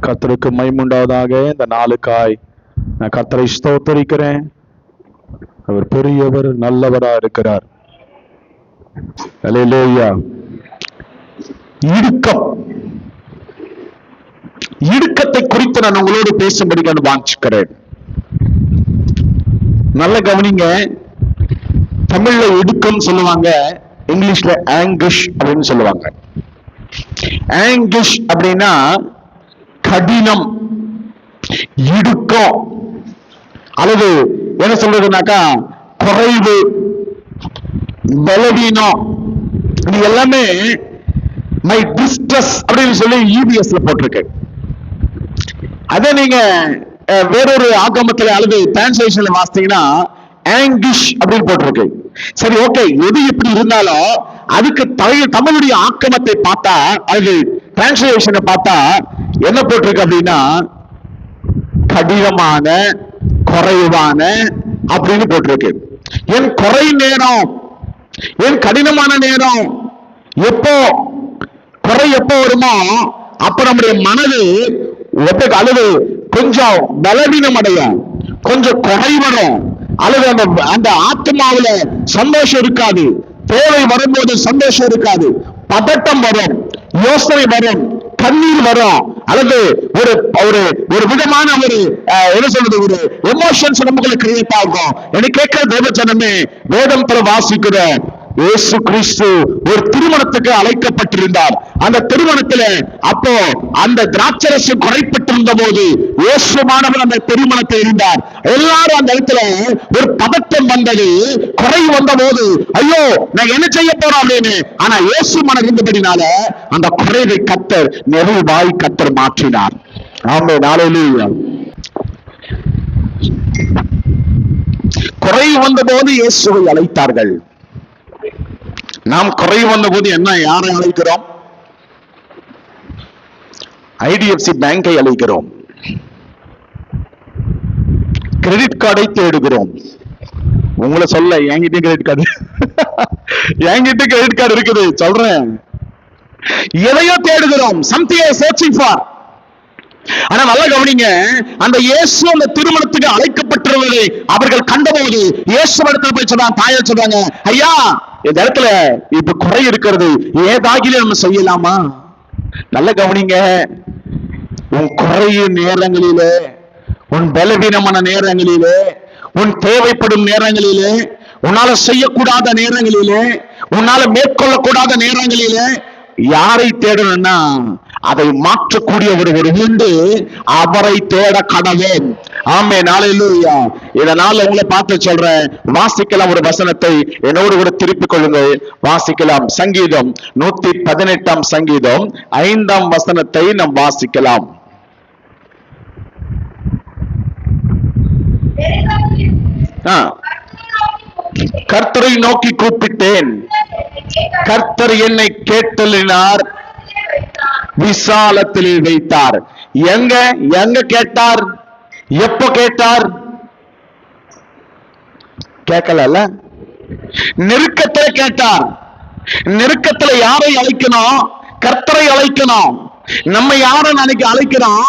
கர்த்தருக்கு மகிமையுண்டாவதாக. இந்த நாளுக்காய் நான் கர்த்தரை ஸ்தோத்தரிக்கிறேன். அவர் பெரியவர், நல்லவரா இருக்கிறார். அல்லேலூயா. இடுக்கத்தை குறித்து நான் உங்களோடு பேசும்படி நான் வாஞ்சிக்கிறேன். நல்ல கவனிங்க. தமிழ்ல இடுக்கம் சொல்லுவாங்க, இங்கிலீஷ்ல ஆங்கிஷ் அப்படின்னு சொல்லுவாங்க. ஆங்கிஷ் அப்படின்னா கடினம், இடுக்கம், அல்லது என்ன சொல்றதுனாக்கா குறைவு, பலவீனம். இது எல்லாமே மை டிஸ்ட்ரஸ் அப்படின்னு சொல்லி இபிஎஸ்ல போட்டிருக்கு. அதை நீங்க வேறொரு ஆகமத்துல அல்லது டிரான்ஸ்லேஷன்ல வாசித்தீங்கன்னா ஆங்கிஷ் அப்படின்னு போட்டிருக்கு. சரி, ஓகே, எது எப்படி இருந்தாலும் அதுக்கு தமிழுடைய ஆக்கமத்தை பார்த்தா, அது டிரான்ஸ்லேஷனை பார்த்தா என்ன போட்டிருக்கு அப்படின்னா கடினமான, குறைவான அப்படின்னு போட்டிருக்கு. என் குறை நேரம், என் கடினமான நேரம் எப்போ குறை எப்போ வருமோ அப்ப நம்முடைய மனது அல்லது கொஞ்சம் பலவீனம் அடையும், கொஞ்சம் குறை வரும், அல்லது அந்த ஆத்மாவில சந்தோஷம் இருக்காது. தேவை வரும்போது சந்தோஷம் இருக்காது, பதட்டம் வரும், யோசனை வரும், கண்ணீர் வரும், அல்லது ஒரு ஒரு ஒரு விதமான ஒரு என்ன சொல்றது, ஒரு எமோஷன்ஸ் நமக்கு கிரியேட் ஆகும். எனக்கு கேட்கிற தேவஜனமே, வேதம் வாசிக்கிற இயேசு கிறிஸ்து ஒரு திருமணத்துக்கு அழைக்கப்பட்டிருந்தார். அந்த திருமணத்துல அப்போ அந்த திராட்சரசு குறைப்பட்டிருந்த போது இயேசுவானவர் அந்த திருமணத்தை இருந்தார். எல்லாரும் அந்த இடத்துல ஒரு பதட்டம் வந்தது, குறை வந்த போது ஐயோ நான் என்ன செய்ய போறோம் அப்படின்னு. ஆனா இயேசு மனம் இருந்தபடினால அந்த குறைவை கர்த்தர் நிறைவாய் கர்த்தர் மாற்றினார். ஆமென், ஹல்லேலூயா. குறை வந்த போது இயேசுவை அழைத்தார்கள். நாம் குறை வந்த போது என்ன, யாரை அழைக்கிறோம்? ஐடிஎஃப்சி பேங்கை அழைக்கிறோம், கிரெடிட் கார்டை தேடுகிறோம். உங்களை சொல்ல, என்கிட்ட கிரெடிட் கார்டு என்கிட்ட கிரெடிட் கார்டு இருக்குது சொல்றேன். எதையோ தேடுகிறோம், something I searching for. ஆனா நல்லா கவனிங்க, அந்த இயேசு அந்த திருமணத்துக்கு அழைக்கப்பட்டிருந்ததை அவர்கள் கண்டபோது இயேசு இடத்துல போய் சொல்றாங்க, தாயை சொல்றாங்க, ஐயா இந்த இடத்துல இப்ப குறை இருக்கிறது, ஏதாகிலும் நம்ம செய்யலாமா? நல்ல கவனிங்க. உன் குறைய நேரங்களிலே, உன் பலவீனமான நேரங்களிலே, உன் தேவைப்படும் நேரங்களிலே, உன்னால செய்யக்கூடாத நேரங்களிலே, உன்னால மேற்கொள்ளக்கூடாத நேரங்களிலே யாரை தேடணும்னா அதை மாற்றக்கூடிய ஒரு உண்டு, அவரை தேட கடவேன். ஆமென், ஹல்லேலூயா. இதனால உங்களை பார்த்து சொல்றேன், வாசிக்கலாம் ஒரு வசனத்தை என்னோடு கூட திருப்பிக் கொள்ளுங்கள். வாசிக்கலாம். சங்கீதம் 118 சங்கீதம் 5 வசனத்தை நாம் வாசிக்கலாம். கர்த்தரை நோக்கி கூப்பிட்டேன், கர்த்தர் என்னை கேட்டலினார், விசாலத்திலே வைத்தார். எங்க எங்க கேட்டார்? எப்ப கேட்டார்? கேட்கல, நெருக்கத்துல கேட்டார். நெருக்கத்துல யாரை அழைக்கணும்? கர்த்தரை அழைக்கணும். நம்ம யாரை அன்னைக்கு அழைக்கிறோம்?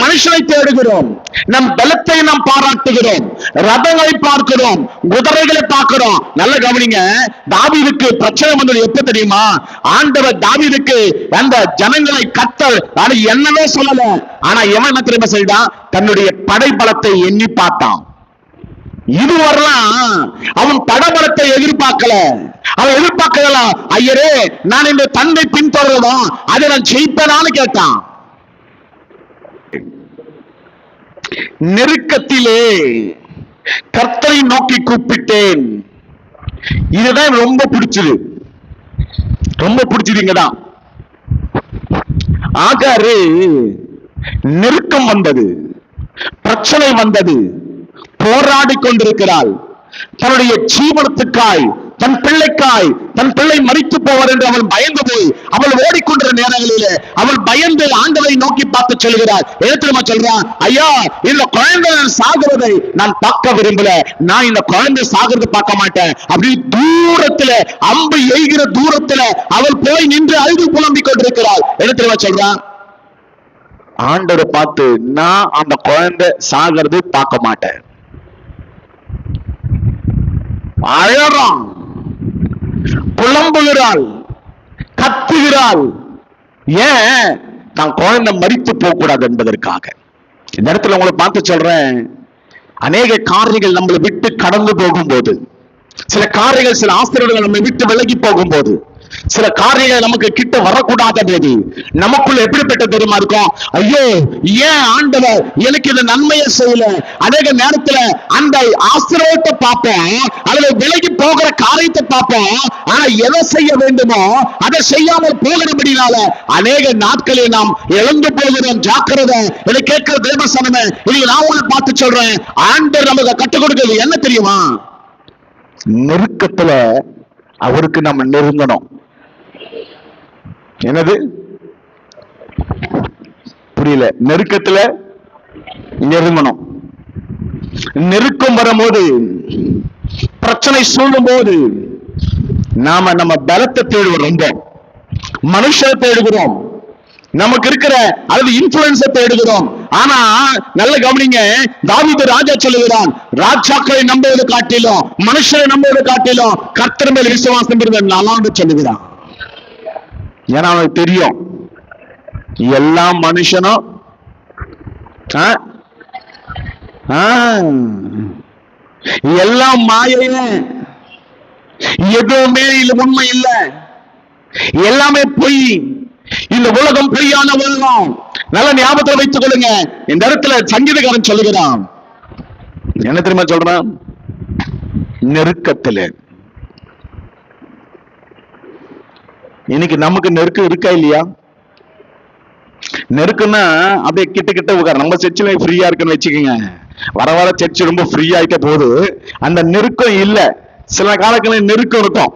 மனுஷனை தேடுகிறோம், நம் பலத்தை நாம் பாராட்டுகிறோம், ரதங்களை பார்க்கிறோம், குதிரைகளை பார்க்கிறோம். நல்ல கவனிங்க, தாவீதுக்கு பிரச்சனை வந்தது எப்ப தெரியுமா? ஆண்டவர் தாவீதுக்கு அந்த ஜனங்களை கர்த்தர் என்னவே சொல்லல. ஆனா எவன் என்ன தெரியுமா செய்தான்? தன்னுடைய படைபலத்தை எண்ணி பார்த்தான். இதுவரெல்லாம் அவன் படபலத்தை எதிர்பார்க்கல. அவன் எதிர்பார்க்கலாம், ஐயரே நான் இந்த தந்தை பின்தொடர்றதும் அதை நான் ஜெயிப்பேனான்னு கேட்டான். நெருக்கத்திலே கர்த்தரை நோக்கி கூப்பிட்டேன். இதுதான் ரொம்ப பிடிச்சது, ரொம்ப பிடிச்சதுங்கதான். ஆகாரு நெருக்கம் வந்தது, பிரச்சனை வந்தது, போராடி கொண்டிருக்கிறாள். தன்னுடைய ஜீவனத்துக்காய், தன் பிள்ளைக்காய், தன் பிள்ளை மரித்து போவார் என்று அவள் பயந்து போய் அவள் ஓடிக்கொண்டிருந்த நேரங்களிலே அவள் பயந்து ஆண்டவரை நோக்கி பார்த்து சொல்கிறாள். எழுத்துமா சொல்றான், ஐயா இந்த குழந்தை சாகிறதை நான் பார்க்க விரும்பல, நான் இந்த குழந்தை சாகிறத பார்க்க மாட்டேன். அப்படி தூரத்துல அம்பு எய்கிற தூரத்துல அவள் போய் நின்று அழுது புலம்பிக் கொண்டிருக்கிறாள். எழுத்துமா சொல்றான், ஆண்டவரை பார்த்து, நான் அந்த குழந்தை சாகிறது பார்க்க மாட்டேன். அழறான், புலம்புகிறாள், கத்துகிறாள். ஏன்? தான் குழந்தை மரித்து போக கூடாது என்பதற்காக. இந்த இடத்துல உங்களை பார்த்து சொல்றேன், அநேக காரியங்கள் நம்மளை விட்டு கடந்து போகும்போது, சில காரியங்கள், சில ஆசிரியர்கள் நம்மை விட்டு விலகி போகும்போது, சில காரியங்கள் நமக்கு கிட்ட வரக்கூடாத போது நமக்குள்ள எப்படிப்பட்ட தெரியுமா இருக்கும்? ஐயோ, ஏன் ஆண்டவர் எனக்கு இந்த நன்மையை செய்யல? அநேக நேரத்துல அந்த ஆசீர்வாதத்தை பார்ப்போம், அதுல விலகி போகிற காரியத்தை பார்ப்போம். ஆனா எதை செய்ய வேண்டுமோ அதை செய்யாமல் போகிறபடினால அநேக நாட்களில் நாம் இழந்து போகிறோம். ஜாக்கிரதை. இதை கேட்கிற தேவசனமே, இதை நான் உங்களை பார்த்து சொல்றேன், ஆண்டவர் நமக்கு கற்றுக் கொடுக்கிறது என்ன தெரியுமா? நெருக்கத்துல அவருக்கு நம்ம நெருங்கணும். என்னது புரியல? நெருக்கத்துல நெருங்கணும். நெருக்கம் வரும்போது, பிரச்சனை சூழும் போது நாம நம்ம பலத்தை தேடுவோம், மனுஷரை தேடுகிறோம், நமக்கு இருக்கிற அல்லது இன்ஃபுளுன்ஸை தேடுகிறோம். ஆனா நல்ல கவனிங்க, தாவீது ராஜா சொல்லுகிறான், ராஜாக்களை நம்புவது காட்டிலும் மனுஷரை நம்புவது காட்டிலும் கர்த்தர் மேல் விசுவாசம் இருந்தது நல்லான்னு சொல்லுகிறான். ஏன்னா அவனுக்கு தெரியும், எல்லா மனுஷனும் எல்லாம் மாயையும், எதுவுமே இல்ல, உண்மை இல்ல, எல்லாமே பொய், இந்த உலகம் பொய்யான உலகம். நல்ல ஞாபகத்தில் வைத்துக் கொள்ளுங்க. இந்த இடத்துல சங்கீதக்காரன் சொல்லுகிறான், என்ன தெரியுமா சொல்றான்? நெருக்கத்தில். இன்னைக்கு நமக்கு நெருக்கம் இருக்கா இல்லையா? நெருக்கம்னா அப்படியே கிட்ட கிட்ட உட்கார. நம்ம சர்ச்சில் ஃப்ரீயா இருக்குன்னு வச்சுக்கோங்க, வர வர சர்ச்சு ரொம்ப ஃப்ரீ ஆயிட்ட போது அந்த நெருக்கம் இல்ல. சில காலங்களில் நெருக்கம் இருக்கும்.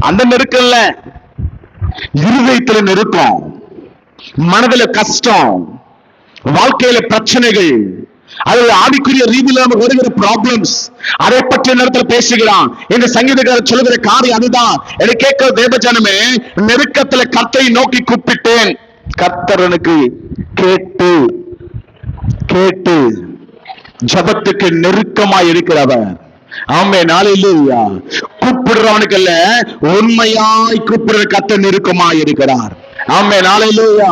அந்த நெருக்கம் இல்ல, இருதயத்துல நெருக்கம், மனதில கஷ்டம், வாழ்க்கையில பிரச்சனைகள், அது ஆவிக்குரிய ரீதியில் நமக்கு வருகிற ப்ராப்ளம்ஸ், அதை பற்றிய நேரத்தில் பேசுகிறான். இந்த சங்கீதக்காரர் சொல்லுகிற காரியம் அதுதான். என்னை கேட்கிற தேவஜனமே, நெருக்கத்துல கர்த்தரை நோக்கி கூப்பிட்டேன், கர்த்தர் எனக்கு கேட்டு கேட்டு ஜபத்துக்கு நெருக்கமாய் இருக்கிறவர். ஆமென், அல்லேலூயா. கூப்பிடுறவனுக்கு அல்ல, உண்மையாய் கூப்பிடுற கர்த்தர் நெருக்கமாய் இருக்கிறார். ஆமென், அல்லேலூயா.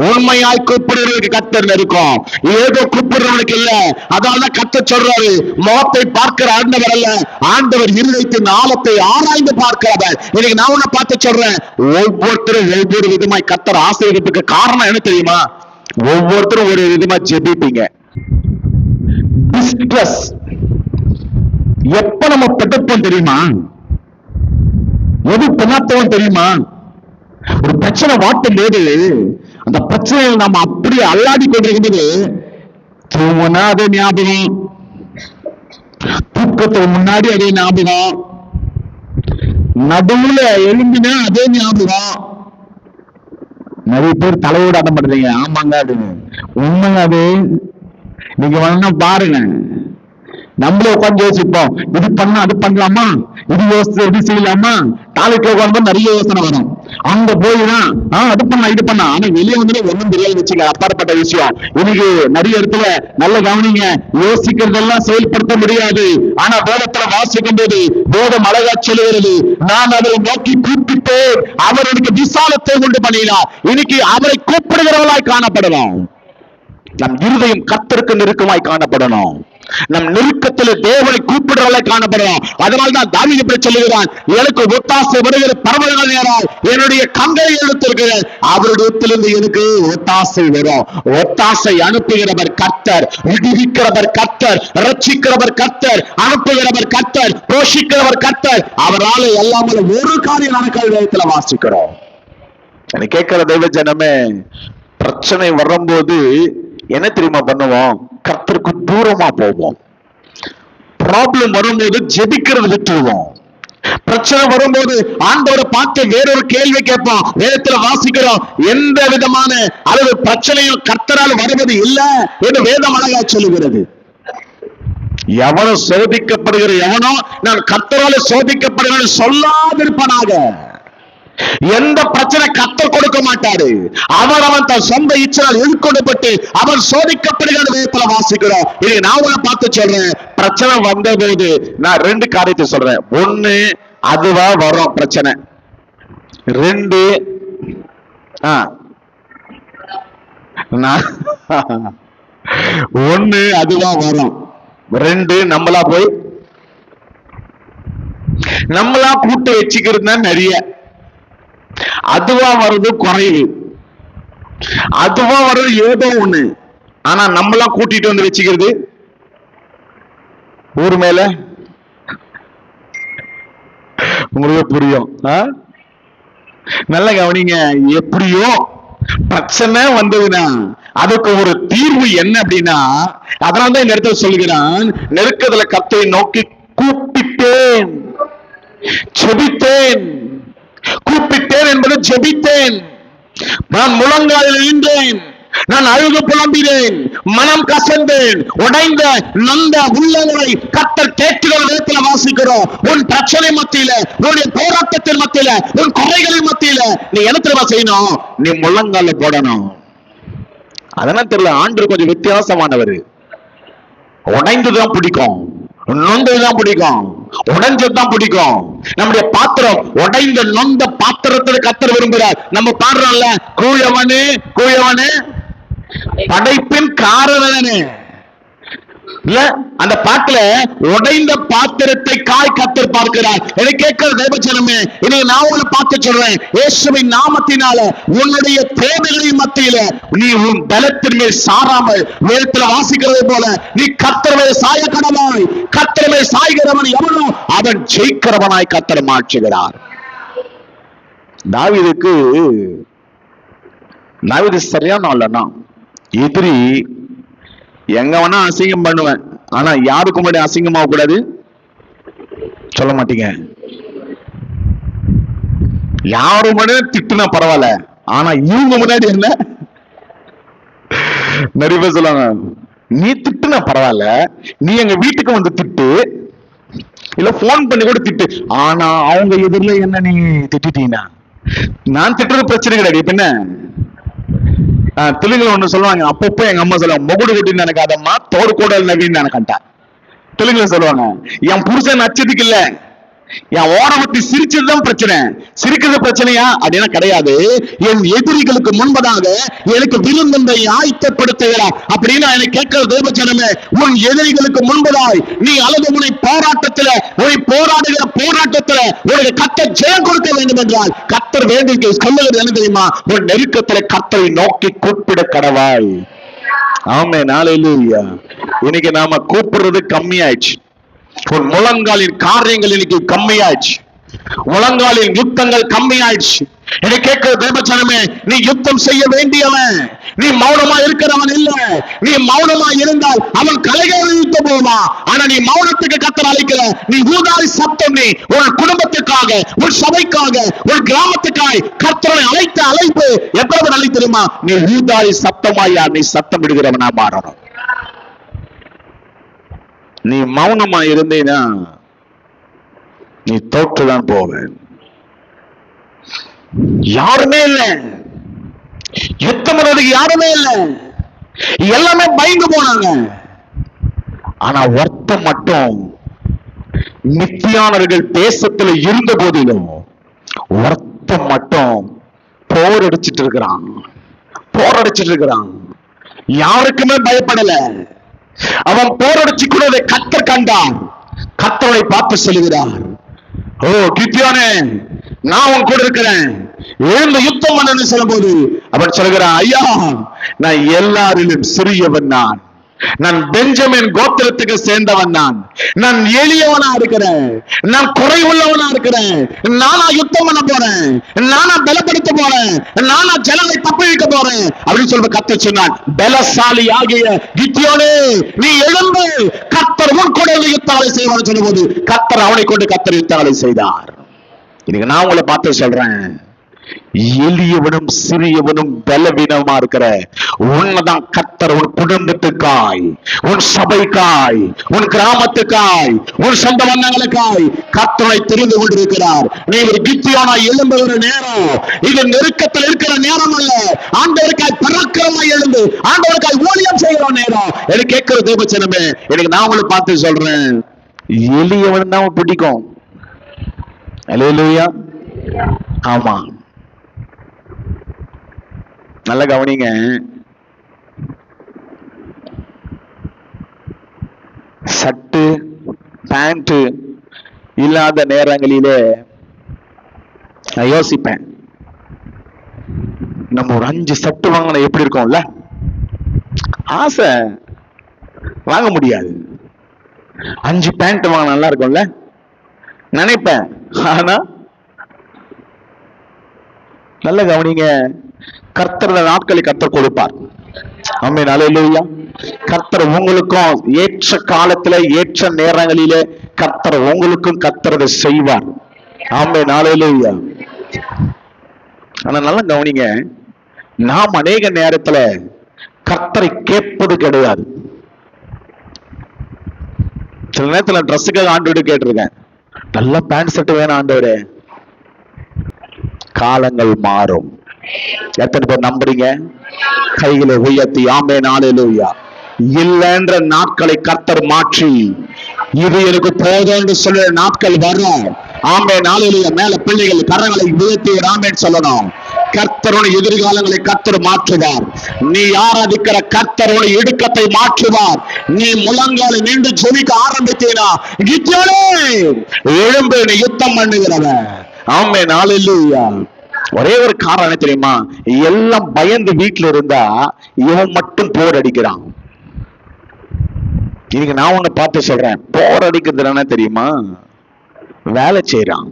உண்மையாய் கூப்பிடுறவனுக்கு கர்த்தர் நெருக்கம். ஏதோ கூப்பிடுறவனுக்கு இல்ல. அதனால கர்த்தர் சொல்றாரு, முகத்தை பார்க்கிற ஆண்டவர் அல்ல, ஆண்டவர் இருதயத்தின் ஆழத்தை ஆராய்ந்து பார்க்கிறவர். இன்னைக்கு நான் உன்னை பார்த்து சொல்றேன், ஒவ்வொருத்தரும் ஒவ்வொரு விதமாய் கர்த்தர் ஆசீர்வதிப்புக்கு காரணம் என்ன தெரியுமா? ஒவ்வொருத்தரும் ஒரு விதமா ஜெபிப்பீங்க. டிஸ்ட்ரஸ் எப்ப நம்ம பட்டுப்போம் தெரியுமா? எது பண்ணாத்தோம் தெரியுமா? ஒரு பிரச்சனை வாட்டும் போது அந்த பிரச்சனையில் நாம அப்படியே அல்லாடி கொண்டிருக்கிறது. தூங்கினா அதே ஞாபகம், தூக்கத்துக்கு முன்னாடி அதே ஞாபகம், நடுவுல எழும்பினா அதே ஞாபகம். நிறைய பேர் தலையோட அடம் பண்றீங்க. ஆமாங்க, அது உண்மைங்க. அது நீங்க வேணா பாருங்க, நம்மளே உட்காந்து யோசிப்போம், இது பண்ணா அது பண்ணலாமா, இது யோசிச்சு இது செய்யலாமா. டாய்லெட்ல உட்காந்து நிறைய யோசனை வரும். அங்க போயிதான் அது பண்ணலாம் இது பண்ணலாம். ஆனா வெளியே வந்து ஒண்ணும் தெரியாது வச்சுக்க, அப்பாற்பட்ட விஷயம். இன்னைக்கு நிறைய இடத்துல நல்ல கவனிங்க, யோசிக்கிறதெல்லாம் செயல்படுத்த முடியாது. ஆனா வேதத்துல வாசிக்கும் போது வேதம் அழகா சொல்லுகிறது, நான் அவரை நோக்கி கூப்பிட்டேன், அவர் எனக்கு விசாலத்தை உண்டு பண்ணினார். இன்னைக்கு அவரை கூப்பிடுகிறவர்களாய் காணப்படலாம். நம் இருதயம் கர்த்தருக்கு நெருக்கமாய் காணப்படணும். நம் நெருக்கத்தில் தேவனை கூப்பிடுறவளை காணப்படணும். அதனால்தான் தாவீது இப்படி சொல்லுகிறான், எனக்கு ஒத்தாசை வருகிற பர்வதங்கள் நேரம் என்னுடைய கண்களை எடுத்திருக்கிறேன், அவரிடத்திலிருந்து எனக்கு ஒத்தாசை வரும். ஒத்தாசை அனுப்புகிறவர் கர்த்தர், விடுவிக்கிறவர் கர்த்தர், ரட்சிக்கிறவர் கர்த்தர், அனுப்புகிறவர் கர்த்தர், போஷிக்கிறவர் கர்த்தர். அவரால் எல்லாமே ஒரு காரியம் நடக்க வாசிக்கிறோம். எனக்கு கேட்கிற தெய்வ ஜனமே, பிரச்சனை வரும்போது என்ன தெரியுமா பண்ணுவோம்? கர்த்தருக்கு தூரமா போவோம். ப்ராப்ளம் வரும்போது ஜெபிக்கிறது விட்டுருவோம். பிரச்சனை வரும்போது ஆண்டவரை பார்த்து வேறொரு கேள்வி கேட்போம். வேதத்துல வாசிக்கிறோம், எந்த விதமான அளவு பிரச்சனையும் கர்த்தரால் வருவது இல்லை என்று வேதம் அழகா சொல்லுகிறது. எவனோ சோதிக்கப்படுகிற எவனோ நான் கர்த்தரால் சோதிக்கப்படுகிறேன் சொல்லாதிருப்பனாக. எந்த பிரச்சனை கர்த்தர் கொடுக்க மாட்டாரு. அவன் தன் சொந்த இச்சையால் எதிர்கொள்ளப்பட்டு அவன் சோதிக்கப்படுகிற விதத்துல வாசிக்கிறோம். இது நான் உங்களை பார்த்து சொல்றேன், பிரச்சனை வந்த போது நான் 2 காரியத்தை சொல்றேன். ஒண்ணு, அதுவா வரும் பிரச்சனை. 2, ஒண்ணு அதுவா வரும். 2, நம்மளா கூட்டு வச்சுக்கிறது தான் நிறைய. அதுவா வர்றது குறைவு, அதுவா வர்றது ஏதோ ஒண்ணு. ஆனா நம்மளா கூட்டிட்டு வந்து வச்சுக்கிறது ஊர் மேல. உங்களுக்கு புரியும்? நல்ல கவனிங்க. எப்படியோ பிரச்சனை வந்ததுன்னா அதுக்கு ஒரு தீர்வு என்ன அப்படின்னா, அதனால்தான் இந்த இடத்துல சொல்கிறான், நெருக்கத்துல கர்த்தரை நோக்கி கூப்பிட்டேன், ஜெபித்தேன். கூப்பிட்டேன் என்பது ஜெபித்தேன். நான் முழங்காலில் நின்றேன், நான் அழுது புலம்பினேன், மனம் கசந்தேன். உடைந்த நொந்த உள்ளங்களை கர்த்தர் கேட்கிற விதத்தில் வாசிக்கிறோம். உன் பிரச்சனை மத்தியில, உன்னுடைய போராட்டத்தின் மத்தியில, உன் குறைகளின் மத்தியில நீ என்ன தெரியுமா செய்யணும்? நீ முழங்கால போடணும். அதெல்லாம் தெரியல, ஆண்டு கொஞ்சம் வித்தியாசமானவர். உடைந்துதான் பிடிக்கும், நொந்ததுதான் பிடிக்கும், உடைஞ்சதுதான் பிடிக்கும். நம்முடைய பாத்திரம் உடைந்த நொந்த பாத்திரத்தில் கர்த்தர் விரும்புகிறார். நம்ம பாடுறோம்ல, கூயவனே கூயவனே படைப்பின் காரணனே. இல்ல, அந்த பாட்டுல உடைந்த பாத்திரத்தை கர்த்தர் பார்க்கிறார். என்னை கேட்கிற தேவஜனமே, இனி நான் உங்களை பார்த்து சொல்றேன், இயேசுவின் நாமத்தினால உன்னுடைய தேவைகளின் மத்தியில நீ உன் பலத்தின் மேல் சாராமல், வேதத்தில் வாசிக்கிறது போல நீ கர்த்தர் மேல் சாய கடமாய். கர்த்தர் மேல் சாய்கிறவன் எவனோ அவன் ஜெயிக்கிறவனாய் கர்த்தர் மாற்றுகிறார். தாவீதுக்கு சரியான இல்லைன்னா எதிரி எங்க வேணா அசிங்கம் பண்ணுவேன், ஆனா யாருக்கு முன்னாடி அசிங்கமாக கூடாது சொல்ல மாட்டீங்க. யாரு முன்னாடி திட்டுனா பரவாயில்ல, ஆனா இவங்க முன்னாடி என்ன நிறைய பேர் சொல்லுவாங்க, நீ திட்டுனா பரவாயில்ல, நீ எங்க வீட்டுக்கு வந்து திட்டு, இல்ல போன் பண்ணி கூட திட்டு, ஆனா அவங்க எதிரில என்ன நீ திட்டீங்கன்னா நான் திட்டுறது பிரச்சனை கிடையாது. இப்ப என்ன தெலுங்குல ஒண்ணு சொல்லுவாங்க, அப்பப்போ எங்க அம்மா சொல்லுவாங்க, மொகுடு குட்டின்னு நினைக்காதம்மா தோடு கூட நவீன்னு நினைக்கண்டா. தெலுங்குல சொல்லுவாங்க, என் புருஷன் நச்சதுக்கு இல்ல, என் ஓரவத்தி சிரிச்சதுதான் பிரச்சனை. சிரிக்கிறது பிரச்சனையா அப்படின்னா கிடையாது. என் எதிரிகளுக்கு முன்பதாக எனக்கு விருந்தை ஆயத்தப்படுத்துகிறார் அப்படின்னு எனக்கு கேட்கிற தேவஜனமே, உன் எதிரிகளுக்கு முன்பதாய் நீ அல்லது உன்னை போராட்டத்துல, உன்னை போராடுகிற போராட்டத்துல உனக்கு கர்த்தர் ஜெயம் கொடுக்க வேண்டும் என்றால் கர்த்தர் வேண்டிய சொல்லுகிறது என்ன தெரியுமா? உன் நெருக்கத்துல கர்த்தரை நோக்கி கூப்பிட கடவாய். ஆமென், ஹல்லேலூயா. இன்னைக்கு நாம கூப்பிடுறது கம்மியாயிடுச்சு. உன் முழங்காலின் காரியங்கள் இன்னைக்கு கம்மியாயிடுச்சு, முழங்காலின் யுத்தங்கள் கம்மியாயிடுச்சு. என்னை கேட்கிற தேவஜனமே, நீ யுத்தம் செய்ய வேண்டியவன், நீ மௌனமா இருக்கிறவன் இல்ல. நீ மௌனமா இருந்தால் அவன் கலைகளை யுத்தம் போவா. ஆனா நீ மௌனத்துக்கு கர்த்தர் அழைக்கல. நீ ஊதாரி சத்தம், நீ உன் குடும்பத்துக்காக, உன் சபைக்காக, உன் கிராமத்துக்காக கர்த்தரை அழைத்த அழைப்பு எவ்வளவு நல்ல தெரியுமா? நீ ஊதாரி சத்தமாயா நீ சத்தம் விடுகிறவனா மாறணும். நீ மௌனமா இருந்தீனா நீ தோற்றுதான் போவேன். யாருமே இல்ல, யுத்தம் பண்ணுறதுக்கு யாருமே இல்ல, எல்லாமே பயந்து போனாங்க. ஆனா ஒருத்தன் மட்டும் மித்தியானவர்கள் தேசத்துல இருந்த போதிலும் ஒருத்தன் மட்டும் போர் அடிச்சிட்டு இருக்கிறான். யாருக்குமே பயப்படல. அவன் போரடிச்சு கூட கர்த்தர் கண்டான். கர்த்தரை பார்த்து சொல்லுகிறார், ஓ கித்தியோனே, நான் உன் கூட இருக்கிறேன், எழுந்து யுத்தம் பண்ணு சொல்லும் போது அவன் சொல்கிறான், ஐயா நான் எல்லாரிலும் சிறியவன், நான் பெஞ்சமின் கோத்திரத்துக்கு சேர்ந்தவன், நான் எளியவனா இருக்கிறேன், நான் குறைவுள்ளவனா இருக்கிறேன், நானா யுத்தம் பண்ண போறேன், நானா பலப்படுத்த போறேன், நானா ஜனங்களை தப்பிக்க போறேன் அப்படின்னு சொல்ல கர்த்தர் சொன்னான். பலசாலி ஆகிய கித்தியோனே, நீ எழுந்து கர்த்தர் உன் கூட யுத்தங்களை செய்வான்னு சொல்லும் போது கர்த்தர் அவனை கொண்டு கர்த்தர் யுத்தங்களை செய்தார். இன்னைக்கு நான் உங்களை பார்த்து சொல்றேன், எளியவனும் சிறியவனும் பலவீனமா இருக்கிற உன்னதான் கர்த்தர் உன் குடும்பத்துக்காய், உன் சபைக்காய், உன் கிராமத்துக்காய், உன் சொந்த வண்ணங்களுக்காய் கர்த்தரை தெரிந்து கொண்டிருக்கிறார். நீ ஒரு கித்தியோனாய் எழும்புகிற நேரம் இது நெருக்கத்தில் இருக்கிற நேரம் அல்ல. ஆண்டவருக்காய் பராக்கிரமாய் எழுந்து ஆண்டவருக்காய் ஊழியம் செய்கிற நேரம். எனக்கு கேட்கிற தேவச்சனமே, எனக்கு நான் உங்களை பார்த்து சொல்றேன், எளியவன் தான் பிடிக்கும். அல்லேலூயா. ஆமா, நல்ல கவனிங்க. சட்டு பேண்ட் இல்லாத நேரங்களிலே நான் யோசிப்பேன், நம்ம ஒரு 5 சட்டு வாங்கினா எப்படி இருக்கும்ல? ஆசை, வாங்க முடியாது. 5 பேண்ட் வாங்க நல்லா இருக்கும்ல நினைப்பேன். ஆனா நல்ல கவனிங்க, கர்த்தர் நாட்களை கர்த்தர் கொடுப்பார். ஆமென், அல்லேலூயா. கர்த்தர் உங்களுக்கும் ஏற்ற காலத்துல ஏற்ற நேரங்களிலே கர்த்தர் உங்களுக்கும் கர்த்தர் செய்வார். ஆமென், அல்லேலூயா. ஆனா நல்லா கவனிங்க, நாம் அநேக நேரத்துல கர்த்தரை கேட்பது கிடையாது. சில நேரத்துல ட்ரெஸ்ஸுக்காக ஆண்டவரை கேட்டிருக்கேன், நல்ல பேண்ட் ஷர்ட் வேணும் ஆண்டவரே. காலங்கள் மாறும். எத்தனை பேர் நம்புறீங்க? கைகளை உயர்த்தி ஆமென், அல்லேலூயா. இல்லைன்ற நாட்களை கர்த்தர் மாற்றி இது எனக்கு போதும் என்று சொல்ற நாட்கள் வரும். ஆமென், அல்லேலூயா. மேல பிள்ளைகள் கரங்களை உயர்த்தி ஆமென் சொல்லணும். கர்த்தருடைய எதிர்காலங்களை கர்த்தர் மாற்றுவார். நீ ஆராதிக்கிற கர்த்தருடைய இடுக்கத்தை மாற்றுவார். நீ முழங்காலை நின்று ஜெபிக்க ஆரம்பித்தீனா, கித்தியோனே எழும்பு, நீ யுத்தம் பண்ணுகிறவன். ஆமென், அல்லேலூயா. ஒரே ஒரு காரணம் என்ன தெரியுமா? எல்லாம் பயந்து வீட்டுல இருந்தா இவன் மட்டும் போர் அடிக்கிறான். இன்னைக்கு நான் உன்னை பார்த்து சொல்றேன், போர் அடிக்கிறது என்ன தெரியுமா? வேலை செய்யறான்.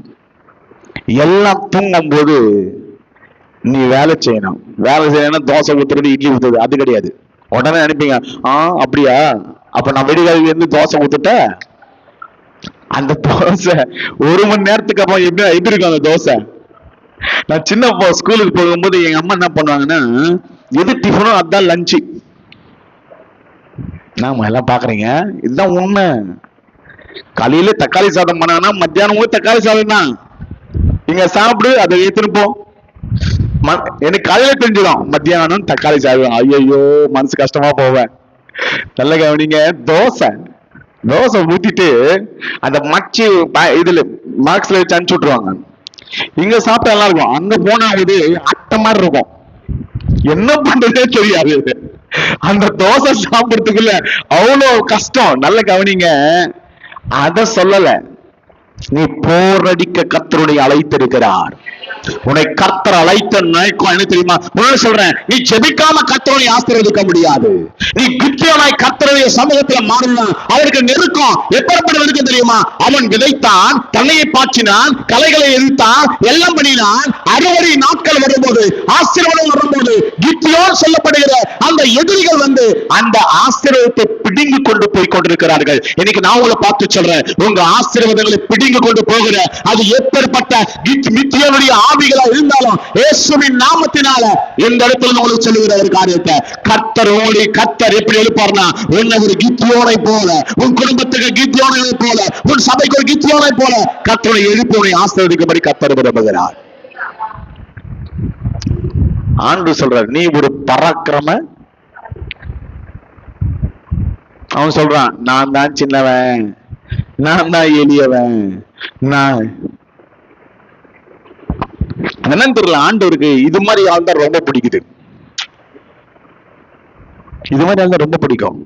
எல்லாம் தூங்கும் போது நீ வேலை செய்யணும். வேலை செய்யணும், தோசை ஊத்துறது, இட்லி ஊத்துறது, அது கிடையாது. உடனே நினைப்பீங்க, அப்படியா, அப்ப நான் வெடிகாலில இருந்து தோசை ஊத்துட்ட, அந்த தோசை 1 மணி நேரத்துக்கு அப்புறம் எப்படி இருக்கும் அந்த தோசை? நான் சின்ன ஸ்கூலுக்கு போகும்போது எங்க அம்மா என்ன பண்ணுவாங்கன்னா, எது டிஃபனோ அதுதான் லஞ்சு. நாம எல்லாம் பாக்குறீங்க, இதுதான் உண்மை. காலையில தக்காளி சாதம் பண்ணாங்கன்னா மத்தியானமும் தக்காளி சாதம் தான். இங்க சாப்பிடு, அதை ஏத்துனுப்போம். எனக்கு காலையில தெரிஞ்சிடும் மத்தியானம் தக்காளி சாதம். ஐயோ, மனசு கஷ்டமா போவேன். நல்ல கவனிங்க, தோசை ஊத்திட்டு அந்த மச்சி இதுல மார்க்ஸ்ல வச்சு அனுப்பிச்சு விட்டுருவாங்க. இங்க சாப்பிட்டா நல்லா இருக்கும், அங்க போனா இது அட்டை மாதிரி இருக்கும். என்ன பண்றதே தெரியாது. அந்த தோசை சாப்பிடுறதுக்குள்ள அவ்வளவு கஷ்டம். நல்ல கவனிங்க, அத சொல்லல. நீ போரடிக்க கர்த்தருடைய அழைத்திருக்கிறார். உன்னை கர்த்தர் அழைத்த நோக்கம் என்ன தெரியுமா? உன்ன சொல்றேன், நீ ஜெபிக்காம கர்த்தரை ஆசீர்வதிக்க முடியாது. நீ கித்தியோனாய் கர்த்தருடைய சமூகத்தில் மாறணும். அவருக்கு நெருக்கம் எப்பேற்பட்ட நெருக்கம் தெரியுமா? அவன் விதைத்தான், தன்னையை பாய்ச்சினான், களைகளை எதிர்த்தான், எல்லாம் பண்ணினான். அறுவடை நாட்கள் வரும்போது, ஆசீர்வாதம் வரும்போது, கித்தியோன் சொல்லப்படுகிற அந்த எதிரிகள் வந்து அந்த ஆசீர்வாதத்தை பிடுங்கி கொண்டு போய் கொண்டிருக்கிறார்கள். இன்னைக்கு நான் உங்களை பார்த்து சொல்றேன், உங்க ஆசீர்வாதங்களை பிடுங்கி கொண்டு போகிற அது எப்பேற்பட்ட கித்தியோனுடைய ஆவிகளா இருந்தாலும் இயேசுவின் நாமத்தினால இந்த இடத்துல உங்களுக்கு சொல்லுகிற ஒரு காரியத்தை, கர்த்தர் எப்படி எழுப்பார்னா, உன்னை ஒரு கித்தியோனை போல, உன் குடும்பத்துக்கு கித்தியோனை போல, உன் சபைக்கு ஒரு கித்தியோனை போல கர்த்தரை எழுப்பி ஆசீர்வதிக்கும்படி கர்த்தர் விரும்புகிறார். ஆண்டு சொல்றார், நீ ஒரு பராக்கிரம. அவன் சொல்றான், நான் தான் சின்னவன், நான் தான் எளியவன். நான் என்னன்னு தெரியல, ஆண்டவருக்கு இது மாதிரி ஆள் தான் ரொம்ப பிடிக்குது. இது மாதிரி ஆள் தான் ரொம்ப பிடிக்கும்.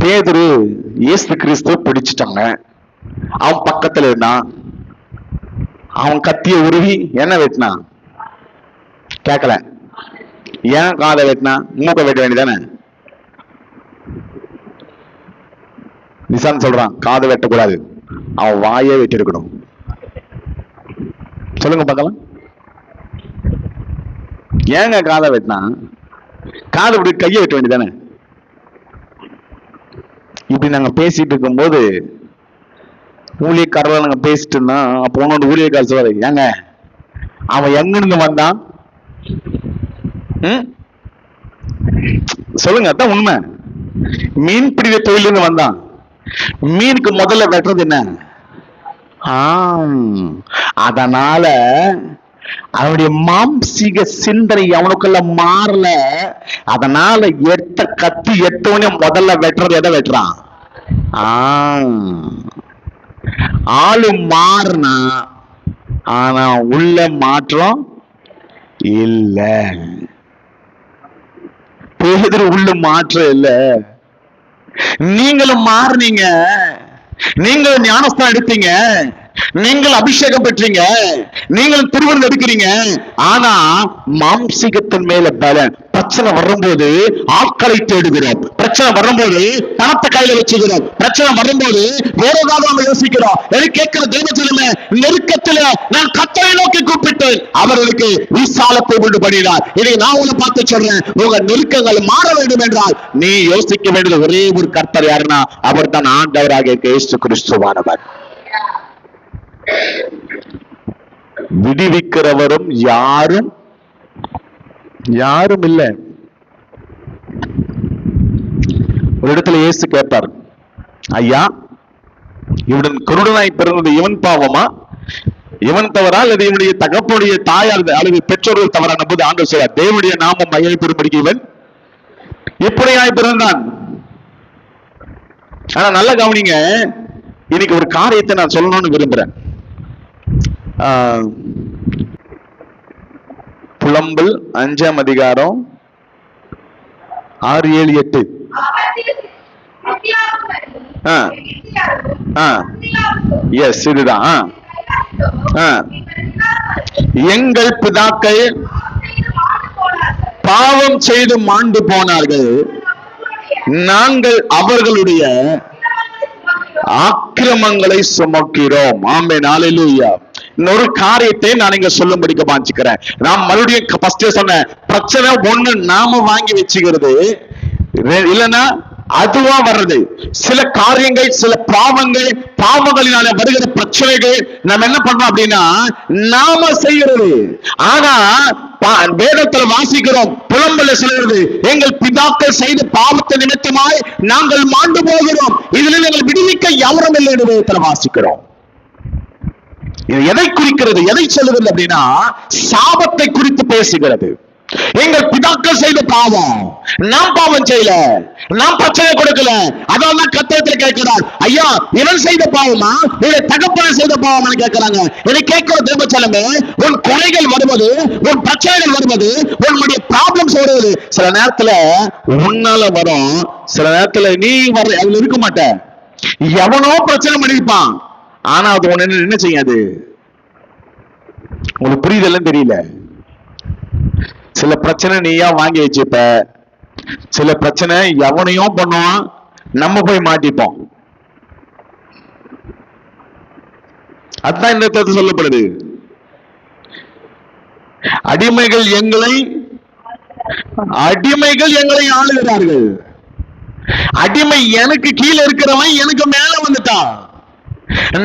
பேதுரு இயேசு கிறிஸ்துவ பிடிச்சிட்டாங்க. அவன் பக்கத்துல இருந்தான். அவன் கத்திய உருவி என்ன வெட்டினான்? கேட்கல. ஏன் காதை வெட்டினா? மூக்க வெட்ட வேண்டியதானே? நிசான் சொல்றான், காதை வெட்டக்கூடாது, அவன் வாயே வெட்டி இருக்கணும். சொல்லுங்க பார்க்கலாம். ஏங்க காதை வெட்டினா? காதை இப்படி கையை வெட்ட வேண்டியதானே? இப்படி நாங்க பேசிட்டு இருக்கும்போது ஊழியக்காரர்கள் நாங்க பேசிட்டு இருந்தா, அப்போ உன்னோட ஊழியக்காரர் சொல்றாரு, ஏங்க அவன் எங்கிருந்து வந்தான்? சொல்லுங்க, அதான் உண்மை. மீன் பிடிக்கிற தொழிலிருந்து வந்தான். மீனுக்கு முதல்ல வெட்டுறது என்ன? அதனால அவனுடைய மாம்சீக சிந்தனை அவனுக்குள்ள மாறல. அதனால எத்தவனே முதல்ல வெட்டுறது எதை வெட்டுறான்? ஆளு மாறினா, ஆனா உள்ள மாற்றம் இல்ல. பேதுரு உள்ள மாற்றம் இல்ல. நீங்களும் மாறுனீங்க, நீங்கள் ஞானஸ்தானம் எடுத்தீங்க, நீங்கள் அபிஷேகம் பெற்றீங்க, நீங்கள் திருவிழா எடுக்கிறீங்க. ஆனா மாம்சிகத்தின் மேல பலன். பிரச்சனை வரும்போது ஆட்களை தேடுகிறோம், பிரச்சனை வரும்போது பணத்தை கையில வச்சுக்கிறோம், பிரச்சனை வரும்போது வேற ஏதாவது நம்ம யோசிக்கிறோம். எனக்கு கேட்கிற தேவச்சனமே, நெருக்கத்துல நான் கர்த்தரை நோக்கி கூப்பிட்டேன், அவர்களுக்கு விசாலத்தை உண்டு பண்ணினார். இதை நான் உங்களை பார்த்து சொல்றேன், உங்க நெருக்கங்கள் மாற வேண்டும் என்றால் நீ யோசிக்க வேண்டியது ஒரே ஒரு கர்த்தர். யாருன்னா அவர் தான் ஆண்டவராகிய இயேசு கிறிஸ்துவானவர். விடுவிக்கிறவரும் யாரும் இல்லை. ஒரு இடத்துல இயேசு கேட்பார், ஐயா, இவன் குருடனாய் பிறந்தது இவன் பாவமா, இவன் தவறா, அல்லது இவனுடைய தகப்பனுடைய தாயார் அல்லது பெற்றோர்கள் தவறான போது ஆண்டவர் சொல்றார், தேவனுடைய நாமம் மையை பெறும்படிக்கு இவன் இப்படியாய் பிறந்தான். ஆனா நல்ல கவனிங்க, இன்னைக்கு ஒரு காரியத்தை நான் சொல்லணும்னு விரும்புறேன். புலம்பல் 5ஆம் அதிகாரம் 6, 7, 8. எஸ், இதுதான். எங்கள் பிதாக்கள் பாவம் செய்து மாண்டு போனார்கள், நாங்கள் அவர்களுடைய ஆக்கிரமங்களை சுமக்கிறோம். ஆமென், அல்லேலூயா. இன்னொரு காரியத்தை நான் இங்க சொல்லும்படிக்க வாஞ்சிக்கிறேன். நான் மறுபடியும் ஃபர்ஸ்ட் சொன்னேன், பிரச்சனை ஒண்ணு நாம வாங்கி வச்சுக்கிறது, இல்லைன்னா அதுவா வர்றது. சில காரியங்கள், சில பாவங்களினால வருகிற பிரச்சனைகள் நம்ம என்ன பண்றோம் அப்படின்னா நாம செய்யறது. ஆனா வேதத்துல வாசிக்கிறோம், புலம்பல சொல்றது, எங்கள் பிதாக்கள் செய்த பாவத்தை நிமித்தமாய் நாங்கள் மாண்டு போகிறோம், இதுல எங்கள் விடுவிக்க யாரும் இல்லை என்று வேதத்துல வாசிக்கிறோம். எதை குறிக்கிறது, எதை சொல்லுகிறது அப்படின்னா சாபத்தை குறித்து பேசுகிறது. எங்கள் பிதாக்கள் செய்த பாவம், நாம் பாவம் செய்யல, நாம் பிரச்சனை கொடுக்கல, அதான் கர்த்தர் கேட்கிறார், ஐயா இவன் செய்த பாவமா இல்ல தகப்பன் செய்த பாவமா கேட்கிறாங்க. இதை கேட்கிற தேவச்சலமே, உன் குறைகள் வருவது, உன் பிரச்சனைகள் வருவது, உன்னுடைய ப்ராப்ளம்ஸ் வருவது சில நேரத்துல உன்னால வரும், சில நேரத்துல நீ வர அதுல இருக்க மாட்ட. எவனோ பிரச்சனை பண்ணிருப்பான், ஆனா அது ஒண்ணு என்ன செய்யாது, உங்களுக்கு புரியுதெல்லாம் தெரியல. சில பிரச்சனை நீயா வாங்கி வச்சுப்ப, சில பிரச்சனை எவனையும் பண்ணுவான், நம்ம போய் மாட்டிப்போம். அதுதான் இந்த இடத்துல சொல்லப்படுது. அடிமைகள் எங்களை ஆளுகிறார்கள். அடிமை எனக்கு கீழே இருக்கிறவன் எனக்கு மேல வந்துட்டான்.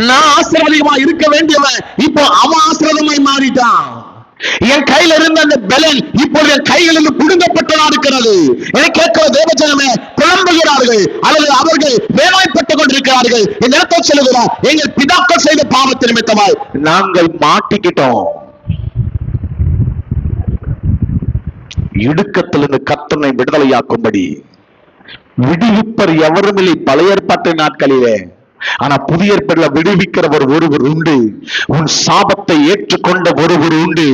நான் ஆசீர்வாதமா இருக்க வேண்டியவன் இப்போ அவன் ஆசீர்வாதமாய் மாறிட்டான். என் கையில இருந்த அந்த பலன் இப்பொழுது என் கைகளில் புடுங்கப்பட்டதா இருக்கிறது. என கேட்கிற தேவஜனமே புலம்புகிறார்கள், அல்லது அவர்கள் வேலைப்பட்டுக் கொண்டிருக்கிறார்கள். இந்த இடத்தை சொல்லுகிறார், எங்கள் பிதாக்கள் செய்த பாவத்தின் நிமித்தமாய் நாங்கள் மாட்டிக்கிட்டோம். இடுக்கத்திலிருந்து கர்த்தனை விடுதலையாக்கும்படி விடுவிப்பர் எவரும் இல்லை பழைய ஏற்பாட்டு நாட்களிலே. ஆனா புதிய ஏற்பாட்டில் விடுவிக்கிறவர் ஒருவர் உண்டு. உன் சாபத்தை ஏற்றுக்கொண்ட ஒருவர் உண்டு.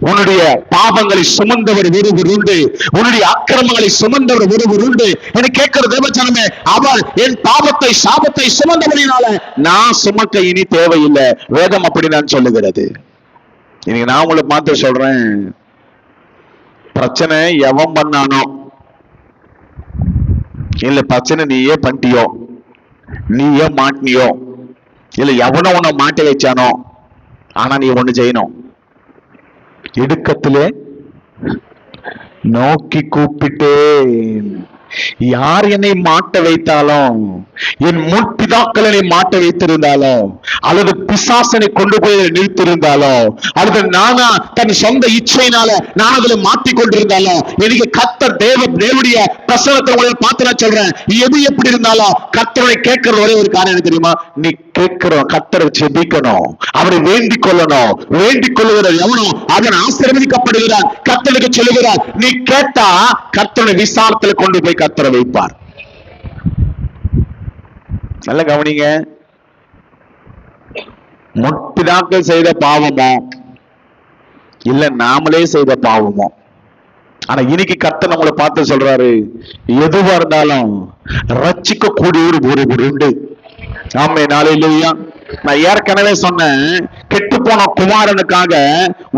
உன்னுடைய பாவங்களை சுமந்தவர் ஒருவர் உண்டு. உன்னுடைய அக்கிரமங்களை சுமந்தவர் ஒருவர் உண்டு. என கேட்கிற தேவஜனமே, அவர் என் பாவத்தை சாபத்தை சுமந்தவரினால நான் சுமக்க இனி தேவையில்லை. வேதம் அப்படி நான் சொல்லுகிறது. இன்னைக்கு நான் உங்களை மாத்த சொல்றேன், பிரச்சனை எவன் பண்ணானோ இல்ல பிரச்சனை நீயே பண்ணிட்டியோ, நீயே மாட்டினியோ, இல்ல எவனோ உன்னை மாட்டி வச்சானோ, ஆனா நீ ஒண்ணு செய்யணும், இடுக்கத்திலே நோக்கி கூப்பிட்டேன், யார் என்னை மாட்ட வைத்தாலும், என் முற்பிதாக்கள் என்னை மாட்ட வைத்திருந்தாலும், அல்லது பிசாசனை கொண்டு போய் நிறுத்திருந்தாலும், அல்லது நானா தன் சொந்த இச்சையினால நான் அதுல மாட்டிக் கொண்டிருந்தாலும், எனக்கு கர்த்தர் தேவனுடைய பிரசனத்தை உங்களை பார்த்து நான் சொல்றேன், எது எப்படி இருந்தாலும் கர்த்தரை கேட்கிற ஒரே ஒரு காரணம் என்ன தெரியுமா? நீ கேட்கிறோம், கர்த்தரை ஜெபிக்கணும், அவரை வேண்டிக் கொள்ளணும். வேண்டிக் கொள்ளுகிற எவனோ அவன் ஆசீர்வதிக்கப்படுகிறான். கர்த்தருக்கு சொல்லுகிறார், நீ கேட்டா கர்த்தரை விசாலத்தில் கொண்டு போய் கர்த்தரை வைப்பார். நல்ல கவனிங்க. முற்பிதாக்கள் செய்த பாவமோ இல்ல நாமளே செய்த பாவமோ, ஆனா இன்னைக்கு கர்த்தர் நம்மளை பார்த்து சொல்றாரு, எதுவா இருந்தாலும் ரட்சிக்க கூடிய ஒரு உண்டு. ஆமே, நாளையிலேயா நான் ஏற்கனவே சொன்னேன், கெட்டு போன குமாரனுக்காக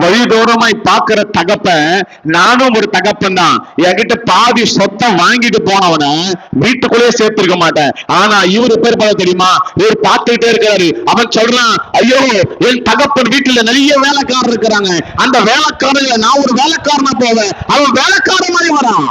வழிதோறமாய் பார்க்கிற தகப்பன், நானும் ஒரு தகப்பன் தான். என்கிட்ட பாதி சொத்தை வாங்கிட்டு போனவன வீட்டுக்குள்ளே சேர்த்திருக்க மாட்டேன். ஆனா இவரு பேர் பார்த்து தெரியுமா? இவர் பார்த்துக்கிட்டே இருக்கிறாரு. அவன் சொல்றான், ஐயோ என் தகப்பன் வீட்டுல நிறைய வேலைக்காரர் இருக்கிறாங்க, அந்த வேலைக்காரர்களை நான் ஒரு வேலைக்காரனா போவேன். அவன் வேலைக்காரன் மாதிரி வரான்.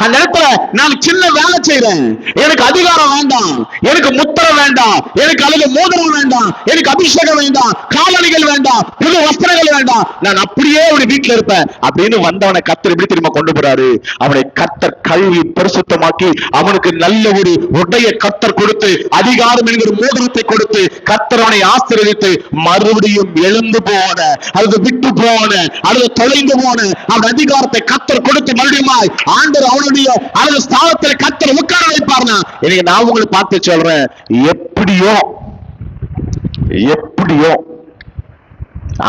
அந்த இடத்துல நான் சின்ன வேலை செய்யறேன், எனக்கு அதிகாரம் வேண்டாம், எனக்கு முத்திரை வேண்டாம், எனக்கு அழகு மோதிரம் வேண்டாம், எனக்கு அபிஷேகம் வேண்டாம், காலணிகள் வேண்டாம், புது வஸ்திரங்கள் வேண்டாம், நான் அப்படியே ஒரு வீட்டுல இருப்பேன் அப்படின்னு வந்தவனை கர்த்தர் எப்படி திரும்ப கொண்டு போறாரு? அவனை கர்த்தர் கழுவி பரிசுத்தமாக்கி அவனுக்கு நல்ல ஒரு உடைய கர்த்தர் கொடுத்து, அதிகாரம் என்கிற மோதிரத்தை கொடுத்து, கர்த்தர் அவனை ஆசீர்வதித்து, மறுபடியும் எழுந்து போன அல்லது விட்டு போன அல்லது தொலைந்து போன அவன் அதிகாரத்தை கர்த்தர் கொடுத்து மறுபடியும் ஆண்டவர் அவனுடைய அல்லது ஸ்தானத்தில் கர்த்தர் உட்கார வைப்பார்னா, இன்னைக்கு நான் உங்களுக்கு பார்த்து சொல்றேன், எப்படியோ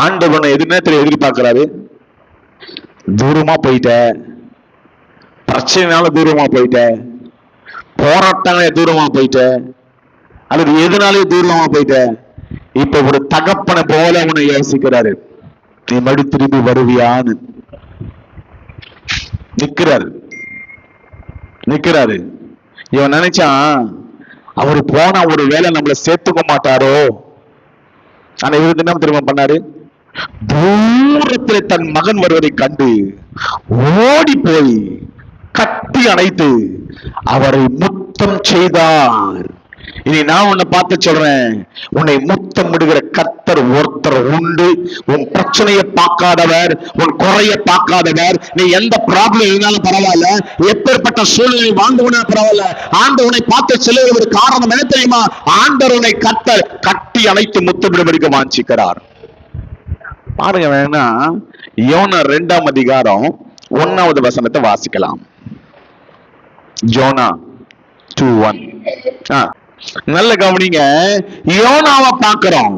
ஆண்டவனை எது நேரத்தில் எதிர்பார்க்கிறாரு? தூரமா போயிட்ட, பிரச்சனைனால தூரமா போயிட்ட, போராட்டங்களே தூரமா போயிட்ட, அல்லது எதுனாலே தூரமா போயிட்ட, இப்ப ஒரு தகப்பனை போல அவனை யோசிக்கிறாரு, நீ மறுபடி திரும்பி வருவியான்னு நிக்கிறாரு. இவன் நினைச்சான், அவரு போனா ஒரு வேலை நம்மளை சேர்த்துக்க மாட்டாரோ. ஆனா இவருக்கு என்ன திரும்ப பண்ணாரு? தூரத்தில் தன் மகன் வருவதை கண்டு ஓடி போய் கட்டி அணைத்து அவரை முத்தம் செய்தார். இனி நான் உன்னை பார்த்து சொல்றேன், உன்னை முத்தம் விடுகிற கர்த்தர் ஒருத்தர் உண்டு. உன் பிரச்சனையை பார்க்காதவர், உன் குறைய பார்க்காதவர், நீ எந்த ப்ராப்ளம் இருந்தாலும் பரவாயில்ல, எப்பேற்பட்ட சூழ்நிலை வாழ்ந்தவனா பரவாயில்ல, ஆண்டவனை பார்த்து செல்லுகிற காரணம் என்ன தெரியுமா? ஆண்டவர் உன்னை கர்த்தர் கட்டி அணைத்து முத்தமிடும்படிக்கு வாஞ்சிக்கிறார். பாருங்க, வேணா யோனா 2ஆம் அதிகாரம் 1வது வசனத்தை வாசிக்கலாம். யோனா 2:1. நல்ல கவனிங்க. யோனாவை பார்க்கிறோம்.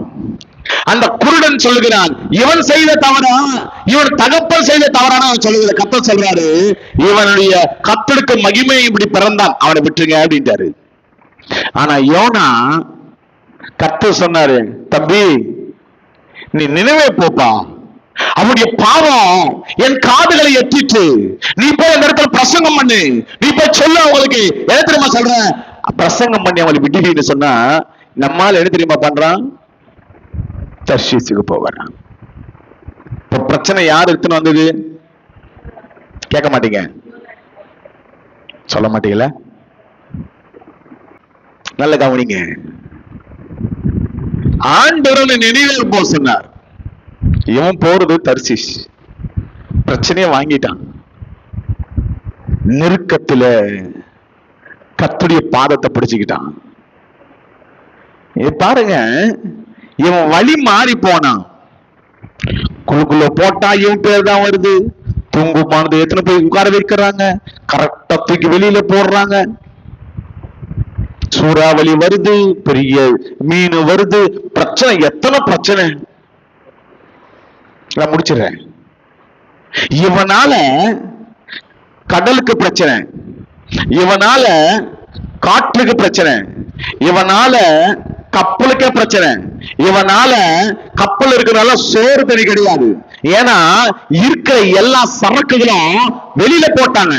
அந்த குருடன் சொல்லுகிறான், இவன் செய்த தவறா, இவன் தகப்பன் செய்த தவறான சொல்லுகிற கர்த்தர் சொல்றாரு, இவனுடைய கர்த்தருக்கு மகிமை இப்படி பிறந்தான், அவனை விட்டுருங்க அப்படின்ட்டாரு. ஆனா யோனா கர்த்தர் சொன்னாரு, தம்பி நீ நினைவே போப்பா, அவனுடைய பாவம் என் காதுகளை எட்டிட்டு, நீ போய் அந்த இடத்துல பிரசங்கம் பண்ணு, நீ போய் சொல்லு அவங்களுக்கு. என்ன தெரியுமா சொல்றேன்? பிரசங்கம் பண்ணி அவங்களுக்கு விட்டுன்னு சொன்னா நம்மால என்ன தெரியுமா பண்றான்? தர்ஷீசுக்கு போகிறான். இப்ப பிரச்சனை யார் எடுத்துன்னு வந்தது? கேட்க மாட்டீங்க, சொல்ல மாட்டீங்களா? நல்ல கவனிங்க. ஆண்டவரை நினைவில் போ சொன்னார். இவன் போறது தர்சீஸ், பிரச்சனைய வாங்கிட்டான். நெருக்கத்துல கர்த்தருடைய பாதத்தை பிடிச்சுக்கிட்டான். பாருங்க, இவன் வழி மாறி போனான். குழுக்குள்ள போட்டா இவன் பேர் தான் வருது. தூங்குமானது எத்தனை போய் உட்கார வைக்கிறாங்க, கரெக்டா தூக்கி வெளியில போடுறாங்க. சூறாவளி வருது, பெரிய மீன் வருது, பிரச்சனை, எத்தனை பிரச்சனை. நான் முடிச்சிடுறேன். இவனால கடலுக்கு பிரச்சனை, இவனால காற்றுக்கு பிரச்சனை, இவனால கப்பலுக்கே பிரச்சனை, இவனால கப்பல் இருக்கிறனால சோறு தண்ணி கிடையாது. ஏன்னா இருக்கிற எல்லா சரக்குகளும் வெளியில போட்டாங்க.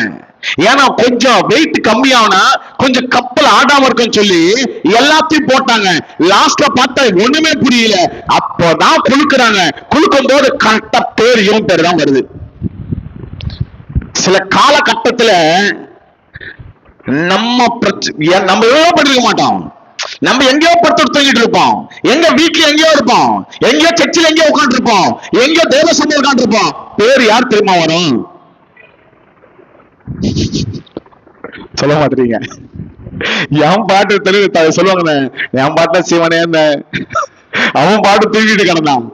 ஏன்னா கொஞ்சம் வெயிட் கம்மியானா கொஞ்சம் கப்பல் ஆடாம இருக்குன்னு சொல்லி எல்லாத்தையும் போட்டாங்க. லாஸ்ட்ல பார்த்தா ஒண்ணுமே புரியல. அப்பதான் குளுக்குறாங்க. குளுக்கும் போது கரெக்டா பேர் இவன் பேர் தான் வருது. சில காலகட்டத்துல நம்ம நம்ம எவ்வளவு பண்ணிருக்க மாட்டோம். நம்ம எங்கேயோ படுத்து தூங்கிட்டு இருப்போம், எங்க வீட்டுல எங்கேயோ இருப்போம், எங்கேயோ சர்ச்சில் எங்கேயோ உட்காந்து இருப்போம், எங்கேயோ தேவ சபையில் உட்காந்து இருப்போம். பேர் யார் தெரியுமா வரும்? சொல்ல மாட்டீங்க. என் பாட்டு தெளிவு சொல்லுவாங்க, என் பாட்ட சிவனே அவன் பாட்டு தூக்கிட்டு கிடந்தான்.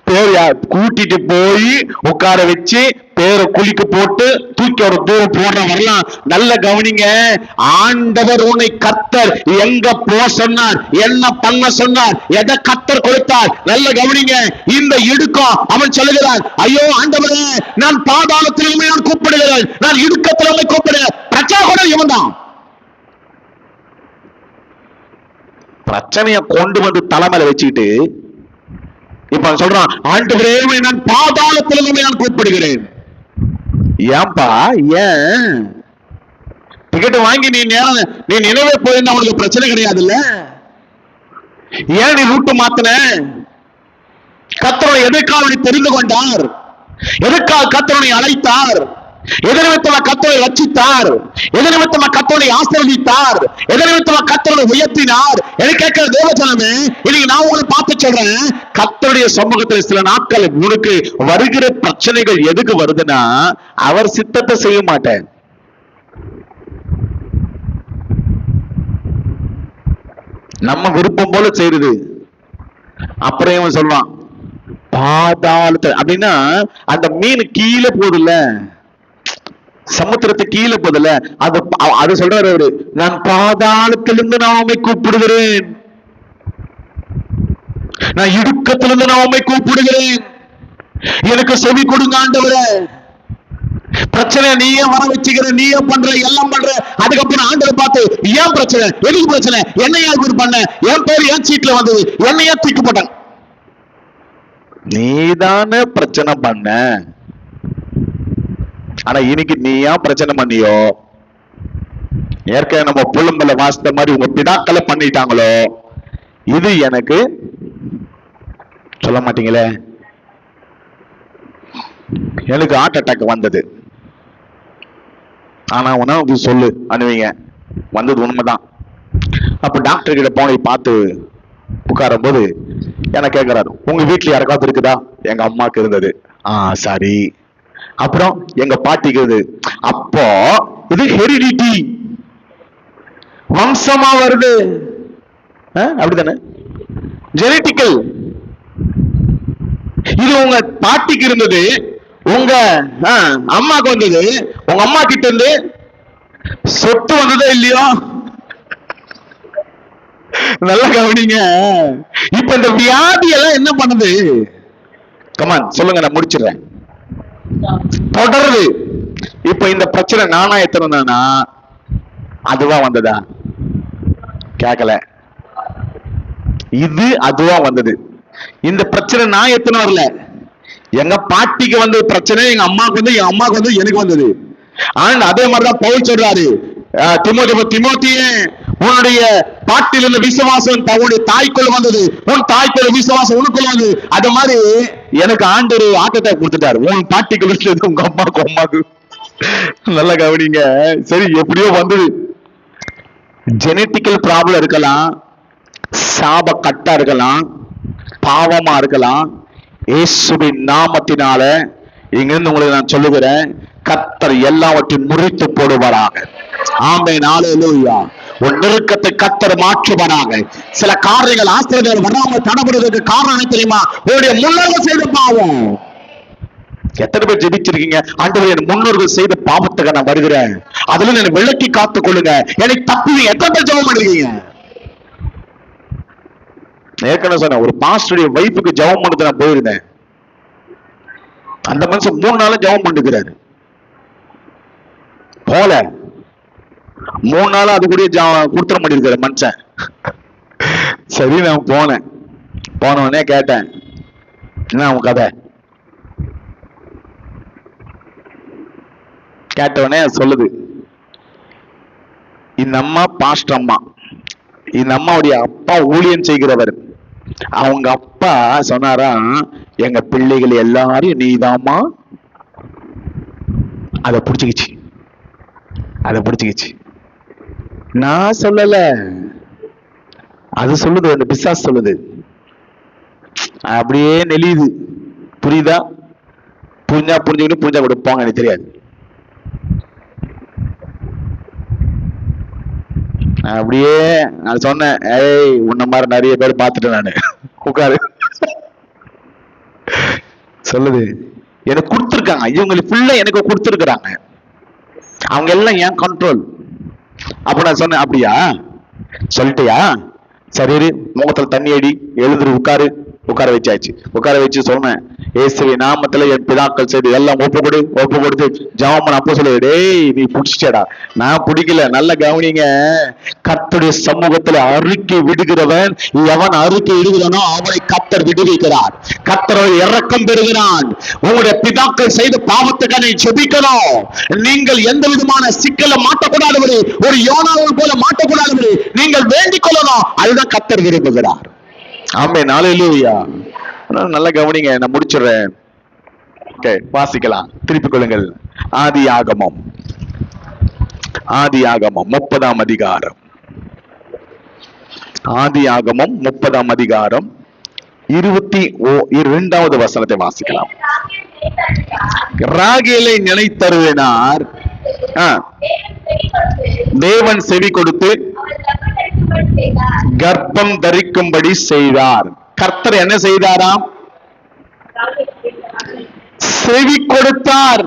பேர் யார்? கூட்டிட்டு போய் உட்கார வச்சு பேரை குளிக்க போட்டு தூக்கி ஒரு தூரம் போடுற வரலாம். நல்ல கவனிங்க, ஆண்டவர் உன்னை கர்த்தர் எங்க போ சொன்னார், என்ன பண்ண சொன்னார், எதை கர்த்தர் கொடுத்தார். நல்ல கவனிங்க, இந்த இடுக்கம் அவன் சொல்லுகிறான், ஐயோ ஆண்டவரே, நான் பாதாளத்திலுமே நான் கூப்பிடுகிறேன், நான் இடுக்கத்திலுமே கூப்பிடுகிறேன். பிரச்சனை கூட இவன் தான். பிரச்சனைய கொண்டு வந்து தலைமையில வச்சுக்கிட்டு இப்ப சொல்றான், ஆண்டவரே, நான் பாதாளத்திலிருந்து நான் கூப்பிடுகிறேன். ஏன்பா? ஏன் டிக்கெட் வாங்கி நீ நினைவே போயிருந்தா உனக்கு பிரச்சனை கிடையாதுல்ல? ஏன் நீ ரூட்டு மாத்தின? கர்த்தர் எதற்காக தெரிந்து கொண்டார்? எதற்காக கர்த்தர் அழைத்தார்? எதனிமித்தமா கர்த்தரை ரட்சித்தார்? எதனிமித்தமா கர்த்தரை ஆசீர்வதித்தார்? எதனிமித்தமா கர்த்தரை உயர்த்தினார்? எனக்கு கேட்கிற தேவஜனமே, இன்னைக்கு நான் உங்களை பார்த்து சொல்றேன், கர்த்தருடைய சமூகத்தில் சில நாட்கள் உனக்கு வருகிற பிரச்சனைகள் எதுக்கு வருதுன்னா, அவர் சித்தத்தை செய்ய மாட்டேன். நம்ம விருப்பம் போல செய்யுது. அப்புறம் இவன் சொல்றான், பாதாளத்தை அப்படின்னா அந்த மீன் கீழே போகுதுல்ல, சமுத்திரத்தை கீழே போதில்ல, அது சொல்றாரு அவரு, நான் பாதாளத்திலிருந்து நான் உண்மை கூப்பிடுகிறேன், நான் இடுக்கத்திலிருந்து நான் உண்மை கூப்பிடுகிறேன், எனக்கு செவி கொடுங்க ஆண்டவரே. பிரச்சனை நீயே வர வச்சுக்கிற, நீயே பண்ற, எல்லாம் பண்ற. அதுக்கப்புறம் ஆண்டவரை பார்த்து, ஏன் பிரச்சனை, எதுக்கு பிரச்சனை, என்னையா இப்படி பண்ண, என் பேர் ஏன் சீட்ல வந்தது, என்னையா தூக்கப்பட்டேன், நீதானே பிரச்சனை பண்ண. ஆனா இன்னைக்கு நீ ஏன் பிரச்சனை பண்ணியோ, ஏற்கனவே நம்ம புள்ளம்பல வாசித்த மாதிரி உங்க பிதாக்களை பண்ணிட்டாங்களோ, இது எனக்கு சொல்ல மாட்டீங்களே. எனக்கு ஹார்ட் அட்டாக் வந்தது, ஆனா உன சொல்லு அனுவீங்க, வந்தது உண்மைதான். அப்ப டாக்டர் கிட்ட போனை பார்த்து உட்காரும் போது என்ன கேட்கிறாரு, உங்க வீட்டுல யாருக்காவது இருக்குதா? எங்க அம்மாக்கு இருந்தது. சரி. அப்புறம் எங்க பாட்டிக்கு. அப்போ இது ஹெரிடிட்டி, வம்சமா வருது, அப்படித்தானே, ஜெனட்டிக்கல். இது உங்க பாட்டிக்கு இருந்தது, உங்க அம்மாக்கு வந்தது, உங்க அம்மா கிட்ட இருந்து சொத்து வந்ததோ இல்லையோ. நல்லா கவனிங்க. இப்ப இந்த வியாதி எல்லாம் என்ன பண்ணுது? கமான் சொல்லுங்க, நான் முடிச்சிடுறேன். தொடருது. இப்ப இந்த பிரச்சனை நானா எத்தனா, அதுவா வந்ததா? கேட்கல. இது அதுவா வந்தது. இந்த பிரச்சனை நான் எத்தனை வரல, எங்க பாட்டிக்கு வந்து பிரச்சனை, எங்க அம்மாவுக்கு வந்து, என் அம்மாவுக்கு வந்து, எனக்கு வந்தது. ஆனா அதே மாதிரிதான் பவுல் சொல்றாரு, திமோத்தியே, உன்னுடைய பாட்டில் இருந்த விசுவாசம் உன்னுடைய தாய்க்குள் வந்தது, உன் தாய்க்குள்ள விசுவாசம் உனக்குள்ள வந்தது. அது மாதிரி எனக்கு ஆண்டவர் ஆட்டத்தை கொடுத்துட்டாரு, உன் பாட்டிக்குள்ள இருந்தது உங்க அம்மாக்கு. நல்ல கவனிங்க. சரி, எப்படியோ வந்தது. ஜெனட்டிக்கல் ப்ராப்ளம் இருக்கலாம், சாப கட்டா இருக்கலாம், பாவமா இருக்கலாம். இயேசுவின் நாமத்தினால இங்கிருந்து உங்களுக்கு நான் சொல்லுகிறேன், கர்த்தர் எல்லாவற்றையும் முறித்து போடுவாராக. ஆமென், ஹல்லேலூயா. உன் நெருக்கத்தை கர்த்தர் மாற்றுவாராக. சில காரியங்கள் ஆசிரியர்கள் வராமல் தடபடுவதற்கு காரணம் தெரியுமா? உங்களுடைய முன்னோர்கள் செய்த பாவம். எத்தனை பேர் ஜெபிச்சிருக்கீங்க, ஆண்டவரே என் முன்னோர்கள் செய்த பாவத்துக்கு நான் வருகிறேன், அதுல என்னை விலக்கி காத்துக் கொள்ளுங்க, எனக்கு தப்பி. எத்தனை பேர் ஜெபம் பண்ணிருக்கீங்க? ஏற்கனவே சொன்ன ஒரு பாஸ்டருடைய வைஃபுக்கு ஜெபம் பண்ணது நான் போயிருந்தேன். அந்த மனுஷன் 3 நாளும் ஜெபம் பண்ணிக்கிறாரு. போல 3 நாளும் அது கூட கொடுத்துட பண்ணிருக்காரு மனுஷன். சரி, நான் போனவனே கேட்டேன், என்ன அவன் கதை? கேட்டவனே சொல்லுது, இந்த அம்மா பாஸ்டர் அம்மா, இந்த அம்மாவுடைய அப்பா ஊழியம் செய்கிறவர். அவங்க அப்பா சொன்னாரா, எங்க பிள்ளைகள் எல்லாரும் நீதாமா. அதை பிடிச்சிக்கிச்சு. நான் சொல்லல, அது சொல்லுது, அந்த பிசாசு சொல்லுது. அப்படியே நெளியுது. புரியுதா? புரிஞ்சுக்கிட்டு புரிஞ்சா கொடுப்பாங்க, எனக்கு தெரியாது. அப்படியே நான் சொன்னேன், ஏய் உன்ன மாதிரி நிறைய பேர் பார்த்துட்டேன் நானு, உட்காரு. சொல்லுது, எனக்கு கொடுத்துருக்காங்க, இவங்களுக்கு ஃபுல்லா எனக்கு கொடுத்துருக்குறாங்க, அவங்க எல்லாம் ஏன் கண்ட்ரோல். அப்ப நான் சொன்னேன், அப்படியா சொல்லிட்டியா, சரி முகத்துல தண்ணி அடி, எழுந்துரு, உட்காரு. உட்கார வச்சாச்சு. உட்கார வச்சு சொன்னேன், இயேசுவின் நாமத்துல என் பிதாக்கள் செய்து எல்லாம் ஒப்பு கொடுத்து ஜெபம் அப்போ சொல்லு, டேய் நீ புடிச்சிட்டடா. நான் பிடிக்கல, நல்ல கவனிங்க. கர்த்தருடைய சமூகத்துல அறிக்கை விடுகிறவன், எவன் அறிக்கை விடுகிறானோ அவனை கர்த்தர் விடுவிக்கிறார். கர்த்தர் இரக்கம் பெறுகிறான். உங்களுடைய பிதாக்கள் செய்த பாவத்துக்கான ஜெபிக்கணும். நீங்கள் எந்த விதமான சிக்கல மாட்டக்கூடாதபடி, ஒரு யோனாவை போல மாட்டக்கூடாதபடி நீங்கள் வேண்டிக் கொள்ளணும். அதுதான் கர்த்தர் விரும்புகிறார். ஆமென், ஹல்லேலூயா. நல்ல கவனிங்க, நான் முடிச்சிடுறேன். ஓகே, வாசிக்கலாம், திருப்பிக் கொள்ளுங்கள். ஆதியாகமம் 30ஆம் அதிகாரம். ஆதியாகமம் 30ஆம் அதிகாரம் 22வது வசனத்தை வாசிக்கலாம். ராகேலை நினைத்தருளினார், தேவன் செவி கொடுத்து கர்ப்பம் தரிக்கும்படி செய்தார். கர்த்தர் என்ன செய்தாராம்? செவி கொடுத்தார்.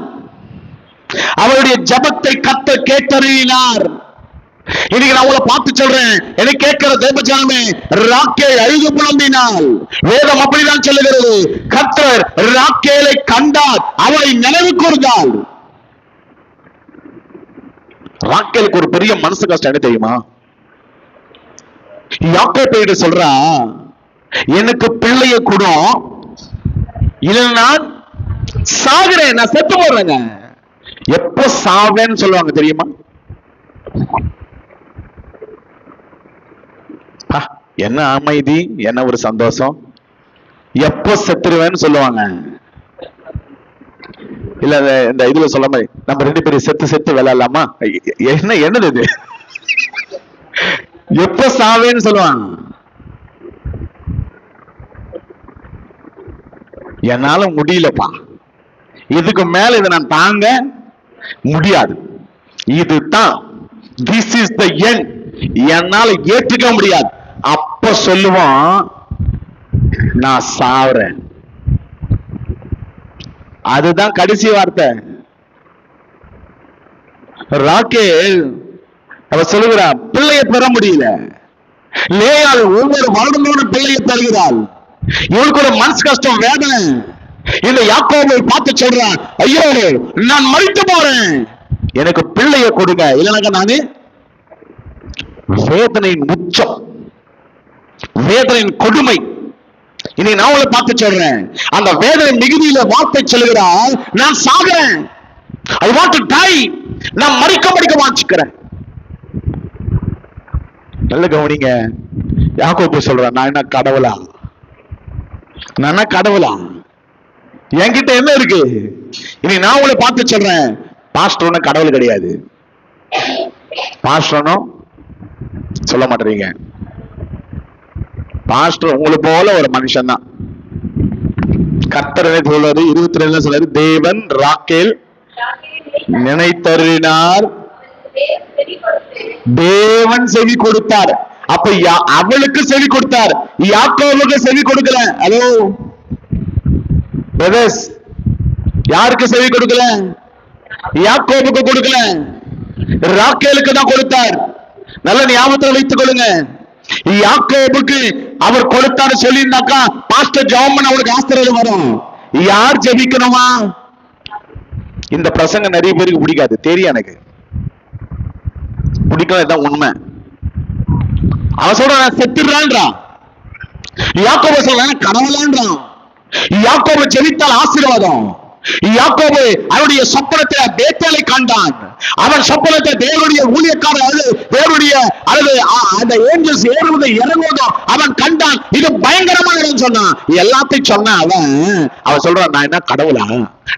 அவருடைய ஜபத்தை கர்த்தர் கேட்டறினார். இன்னைக்கு நான் உங்களை பார்த்து சொல்றேன், என்னை கேட்கிற தேவஜனமே, ராக்கேல் அழுது புலம்பினாள். வேதம் அப்படிதான் சொல்லுகிறது. கர்த்தர் ராக்கேலை கண்டார், அவளை நினைவு கூர்ந்தார். ராக்கேலுக்கு ஒரு பெரிய மனசு கஷ்டம் என்ன தெரியுமா? யாக்கோபு சொல்றா, எனக்கு பிள்ளைய கூட இல்ல, நான் சாகுறேன், நான் செத்து போறேங்க. எப்ப சாவேன்னு சொல்லுவாங்க தெரியுமா? என்ன அமைதி, என்ன ஒரு சந்தோஷம். எப்ப செத்துருவேன்னு சொல்லுவாங்க. இல்ல இந்த இதுல சொல்ல மாதிரி, நம்ம 2 பேரும் செத்து விளையாடலாமா? என்னது இது? எப்ப சாவேன்னு சொல்லுவாங்க. என்னால முடியலப்பா, இதுக்கு மேல இதை நான் தாங்க முடியாது, இதுதான், this is the end, என்னால ஏற்றுக்க முடியாது. அப்ப சொல்லுவோம், நான் சாவறேன். அதுதான் கடைசி வார்த்தை. ராக்கேல் அவ சொல்லுகிறா, பிள்ளைய பெற முடியல. லேயாள் ஒவ்வொரு வருடமும் பிள்ளையை பெறுகிறாள். இவளுக்கு ஒரு மனசு கஷ்டம், வேதனை. இந்த யாக்கோபை பார்த்து சொல்றான், ஐயோ நான் மரித்து போறேன், எனக்கு பிள்ளைய கொடுங்க, இல்லைனாக்க நானு. வேதனையின் உச்சம், வேதனையின் கொடுமை. இனி நான் உங்களை பார்த்து சொல்றேன், அந்த வேதனை மிகுதியில வார்த்தை சொல்லுகிறாள், நான் சாகிறேன், I want to die, நான் மரிக்க வாஞ்சிக்கிறேன். நல்ல கவனிங்க, யாக்கோபு சொல்றான், நான் என்ன கடவுளா? என்கிட்ட என்ன இருக்கு? இனி நான் உங்களை பார்த்து சொல்றேன், பாஸ்டர் கடவுள் கிடையாது. பாஸ்டர்னும் சொல்ல மாட்டீங்க. பாஸ்டர் உங்களை போல ஒரு மனுஷன் தான். கர்த்தர் சொல்றாரு, 22 சொல்றாரு, தேவன் ராக்கேல் நினைத்தருளினார், தேவன் செவி கொடுத்தார். அப்ப அவளுக்கு செவி கொடுத்தார், யாக்கோபுக்கு செவி கொடுக்கல. ஹலோ பிரதர்ஸ், யாருக்கு செவி கொடுக்கல? யாக்கோபுக்கு கொடுக்கல, ராக்கேலுக்கு தான் கொடுத்தார். நல்ல ஞாபகத்தில் வைத்துக் கொள்ளுங்க. யாக்கோபுக்கு அவர் கொடுத்தாரு சொல்லியிருந்தாக்கா, பாஸ்டர் ஜாமன் அவருக்கு ஆஸ்திரேலியா வரும். யார் ஜெபிக்கணுமா? இந்த பிரசங்க நிறைய பேருக்கு பிடிக்காது, தெரியும் எனக்கு, பிடிக்கல, உண்மை. அவன் சொல்ற செத்துறான்றான், யாக்கோபு சொல்ற கடவுளான்றான். யாக்கோபு ஜெபித்தால் ஆசீர்வாதம். யாக்கோபு அவருடைய சொப்பனத்தில் பேத்தேலை கண்டான். அவன் சப்பலத்தை தேவனுடைய ஊழியக்காரர் அல்லது தேவனுடைய அல்லது அந்த ஏஞ்சல்ஸ் ஏறுவதை இறங்குவதும் அவன் கண்டான். இது பயங்கரமான சொன்னான். எல்லாத்தையும் சொன்ன அவன் சொல்றான், நான் என்ன கடவுளா?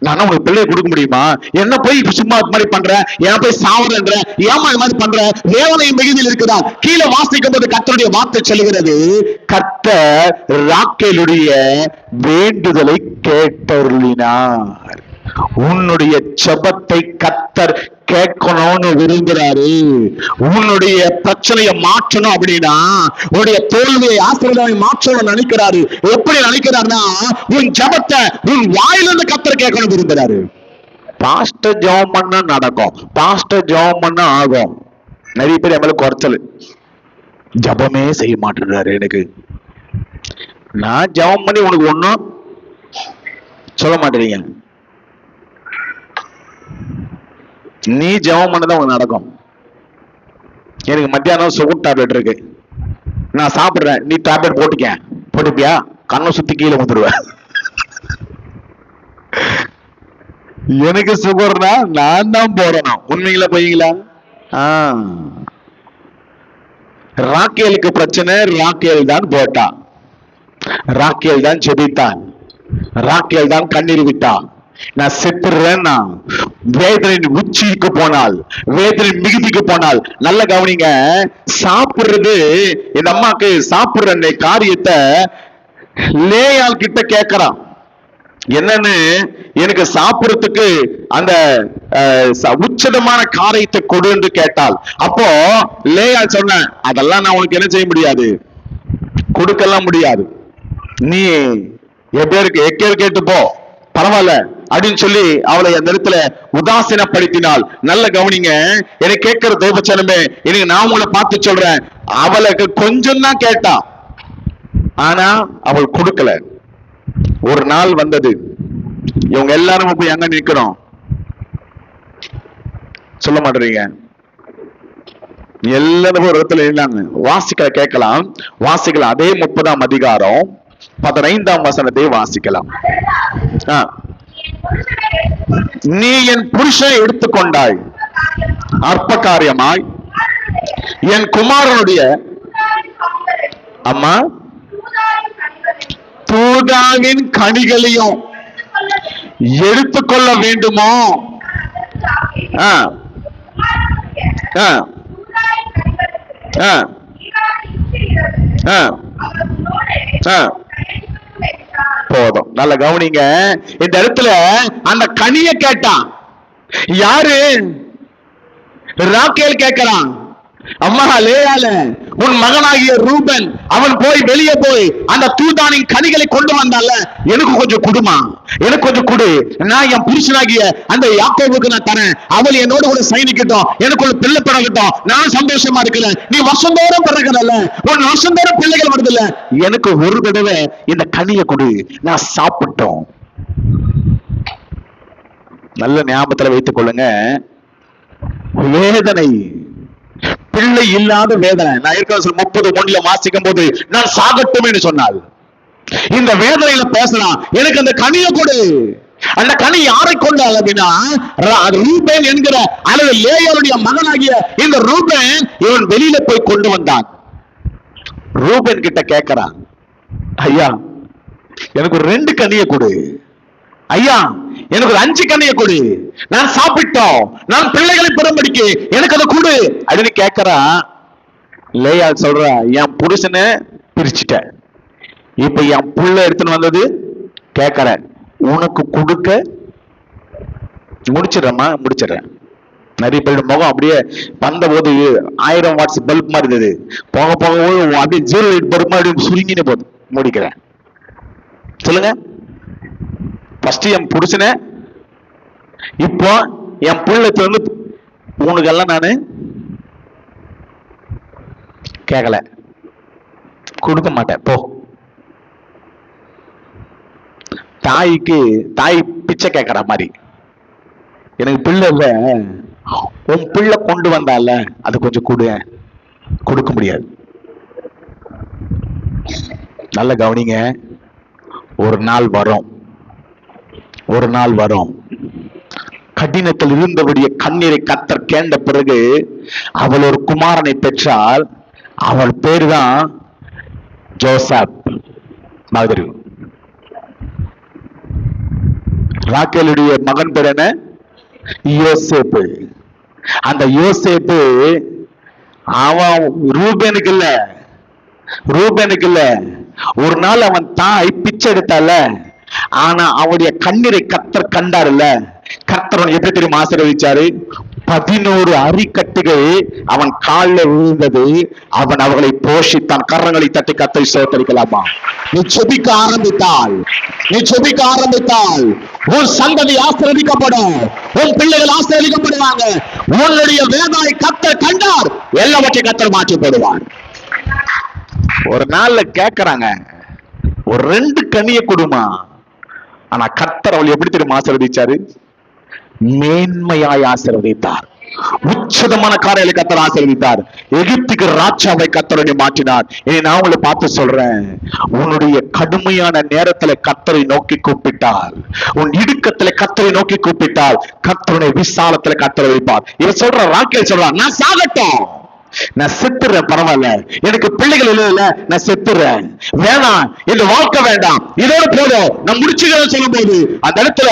நான் உனக்கு பிள்ளையை கொடுக்க முடியுமா? என்ன போய் சும்மா மாதிரி பண்ற, என்ன போய் சாவரன்ற, ஏமா இது மாதிரி பண்ற? வேதனை மிகுதியில் இருக்குதா? கீழே வாசிக்கும் போது கர்த்தருடைய வார்த்தை சொல்லுகிறது, கர்த்தர் ராக்கேலுடைய வேண்டுதலை கேட்டருளினார். உன்னுடைய ஜெபத்தை கர்த்தர் கேட்கணும்னு விரும்புறாரு. உன்னுடைய பிரச்சனையை மாற்றணும் அப்படின்னா, உன்னுடைய தோல்வியை ஆசீர்வாதத்தை மாற்றணும் நினைக்கிறாரு. எப்படி நினைக்கிறாருன்னா, உன் ஜெபத்தை உன் வாயிலிருந்து கர்த்தர் கேட்கணும் விரும்புறாரு. பாஸ்டர் ஜெபம் பண்ணா நடக்கும், பாஸ்டர் ஜெபம் பண்ணா ஆகும். நிறைய பேர் எம்எல்ஏ குறைச்சல், ஜெபமே செய்ய மாட்டேறாரு. எனக்கு நான் ஜெபம் பண்ணி உனக்கு ஒண்ணும் சொல்ல மாட்டேறீங்க. நீ ஜெபம் பண்ணதான் உனக்கு நடக்கும். எனக்கு மத்தியானம் சுகர் டேப்லெட் இருக்கு, நான் சாப்பிடுறேன், நீ டேப்லெட் போட்டுப்பியா? கண்ணை சுத்தி கீழே வந்துடுவ. எனக்கு சுகர்னா நான் தான் போடணும். உண்மைங்களா பொய்ங்களா? ராக்கேலுக்கு பிரச்சனை, ராக்கேல் தான் போட்டான், ராக்கேல் தான் ஜெபித்தான், ராக்கேல் தான் கண்ணீர் விட்டான். நான் செத்துறேன்னா வேதனை உச்சிக்கு போனால், வேதனை மிகுதிக்கு போனால், நல்ல கவனிங்க, சாப்பிடுறது இந்த அம்மாக்கு சாப்பிடுற காரியத்தை லேயால் கிட்ட கேட்கறான். என்னன்னு, எனக்கு சாப்பிடுறதுக்கு அந்த உச்சதமான காரியத்தை கொடுன்னு கேட்டால், அப்போ லேயால் சொன்ன, அதெல்லாம் நான் உனக்கு என்ன செய்ய முடியாது, கொடுக்கலாம் முடியாது, நீ எப்பேருக்கு எக்கேர் கேட்டு போ, பரவாயில்ல அப்படின்னு சொல்லி அவளை அந்த இடத்துல உதாசீனப்படுத்தினால். நல்ல கவனிங்க, எனக்கு கேட்கிற தேவச்சனமே, எனக்கு நான் உங்களை பார்த்து சொல்றேன், அவளுக்கு கொஞ்சம் தான் கேட்டா, ஆனா அவள் கொடுக்கல. ஒரு நாள் வந்தது, இவங்க எல்லாரும் போய் எங்க நிக்கிறோம் சொல்ல மாட்டீங்க, எல்லாரும் ஒரு இடத்துல இருந்தாங்க. வாசிக்க கேட்கலாம், வாசிக்கலாம். அதே 30ஆம் அதிகாரம் 15ஆம் வசனத்தை வாசிக்கலாம். நீ என் புருஷனை எடுத்துக்கொண்டாய் அற்ப காரியமாய், என் குமாரனுடைய அம்மா தூதாவின் கனிகளையும் எடுத்துக்கொள்ள வேண்டுமோ? போதும். நல்ல கவனிங்க, இந்த இடத்துல அந்த கனிய கேட்டான். யாரு? ராக்கேல் கேட்கிறான். அம்மா லேயால உன் மகனாகிய ரூபன் அவன் போய் வெளியே போய் அந்த தூதானின் கனிகளை கொண்டு வந்தால, எனக்கு கொஞ்சம் குடுமா, எனக்கு கொஞ்சம் கொடு, நான் என் புருஷனாகிய அந்த யாக்கோபுக்கு நான் தரேன், அவள் என்னோட கூட சயனிக்கட்டும், எனக்கு ஒரு பிள்ளை பிறகட்டும், நான் சந்தோஷமா இருக்கிறேன். நீ வருஷந்தோறும் பிறகுறல்ல, உன் வருஷந்தோறும் பிள்ளைகள் வருதுல்ல, எனக்கு ஒரு தடவை இந்த கனியை கொடு, நான் சாப்பிட்டோம். நல்ல ஞாபகத்துல வைத்துக் கொள்ளுங்க, வேதனை, பிள்ளை இல்லாத வேதனை. நான் இருக்க 30:1 வாசிக்கும் போது, நான் சாகட்டும் என்று சொன்னால், இந்த வேதனையில பேசலாம், எனக்கு அந்த கனியை கொடு. அந்த கனி யாரை கொண்டால் அப்படின்னா, ரூபேன் என்கிற அல்லது லேயாளுடைய மகனாகிய இந்த ரூபேன் இவன் வெளியில போய் கொண்டு வந்தான். ரூபேன் கிட்ட கேட்கிறான், ஐயா எனக்கு ஒரு 2 கனியை கொடு, ஐயா எனக்கு ஒரு 5 கனியை கொடு, நான் சாப்பிட்டோம், நான் பிள்ளைகளை பெறும்படிக்கு எனக்கு அதை கொடு அப்படின்னு கேட்கிறான். லேயாள் சொல்ற, என் புருஷனை பிரிச்சுட்ட, இப்ப என் புள்ள எடுத்துன்னு வந்தது கேட்கற, உனக்கு கொடுக்க முடிச்சிடறமா, முடிச்சிடறேன். நிறைய பேருடைய முகம் அப்படியே பந்த போது 1000 வாட்ஸ் பல்ப் மாதிரி இருந்தது, போக போக அப்படியே 0.8 பல்ப் மாதிரி சுருங்கின போது முடிக்கிறேன். சொல்லுங்க, ஃபர்ஸ்ட் என் புருஷனை, இப்போ என் பிள்ளைக்கு வந்து உனக்கெல்லாம் நானு கேட்கல, கொடுக்க மாட்டேன் போ. தாய் பிச்சை கேட்கற மாதிரி, எனக்கு பிள்ளை இல்ல, உன் பிள்ளை கொண்டு வந்தால அது கொஞ்சம் கொடுக்க முடியாது. நல்ல கவனிங்க, ஒரு நாள் வரும், கடினத்தில் இருந்தவருடைய கண்ணீரை கர்த்தர் கேண்ட பிறகு அவள் ஒரு குமாரனை பெற்றால். அவள் பேரு தான் ஜோசப். மாதிரி ராக்கேலுடைய மகன் பேர் என்ன? யோசேப்பு. அந்த யோசேப்பு அவன் ரூபேனுக்கு இல்ல. ஒரு நாள் அவன் தாய் பிச்சை எடுத்தால, ஆனா அவனுடைய கண்ணீரை கர்த்தர் கண்டாருல்ல. கர்த்தர் எப்படி தெரியும் ஆசீர்வதிச்சாரு? 11 அரிக்கட்டுகள் அவன் காலில் விழுந்தது. அவன் அவர்களை போஷித்தான். கரங்களை தட்டி கர்த்தரை ஸ்தோத்திரிக்கலாமா? நீ செபிக்க ஆரம்பித்தால் உன் சந்ததி ஆசீர்வதிக்கப்படும், உன் பிள்ளைகள் ஆசீர்வதிக்கப்படுவாங்க. உன்னுடைய வேதனை கர்த்தர் கண்டார், எல்லாவற்றையும் கர்த்தர் மாற்றி போடுவார். ஒரு நாள்ல கேட்கறாங்க, ஒரு 2 கனியை கொடுமா. ஆனா கர்த்தர் அவள் எப்படி தெரியும் ஆசீர்வதிச்சாரு? மேன்மையாய் ஆசீர்வதித்தார். உச்சதமான காரியங்களை கர்த்தர் ஆசீர்வதித்தார். எகிப்துக்கு ராஜாவை கர்த்தரை மாற்றினார். இனி நான் உங்களை பார்த்து சொல்றேன், உன்னுடைய கடுமையான நேரத்துல கர்த்தரை நோக்கி கூப்பிட்டால், உன் இடுக்கத்துல கர்த்தரை நோக்கி கூப்பிட்டால், கர்த்தருடைய விசாலத்துல கர்த்தரை வைப்பார். இவன் சொல்ற ராக்கேல் சொல்றான், நான் சாகட்டும், நான் செத்துறேன், பரவாயில்ல, எனக்கு பிள்ளைகள் இல்ல, நான் செத்துறேன், வேணாம், இந்த வாழ்க்கை வேண்டாம், இதோட போதும், நான் முடிச்சுக்கிறேன் சொல்லும் போது அந்த இடத்துல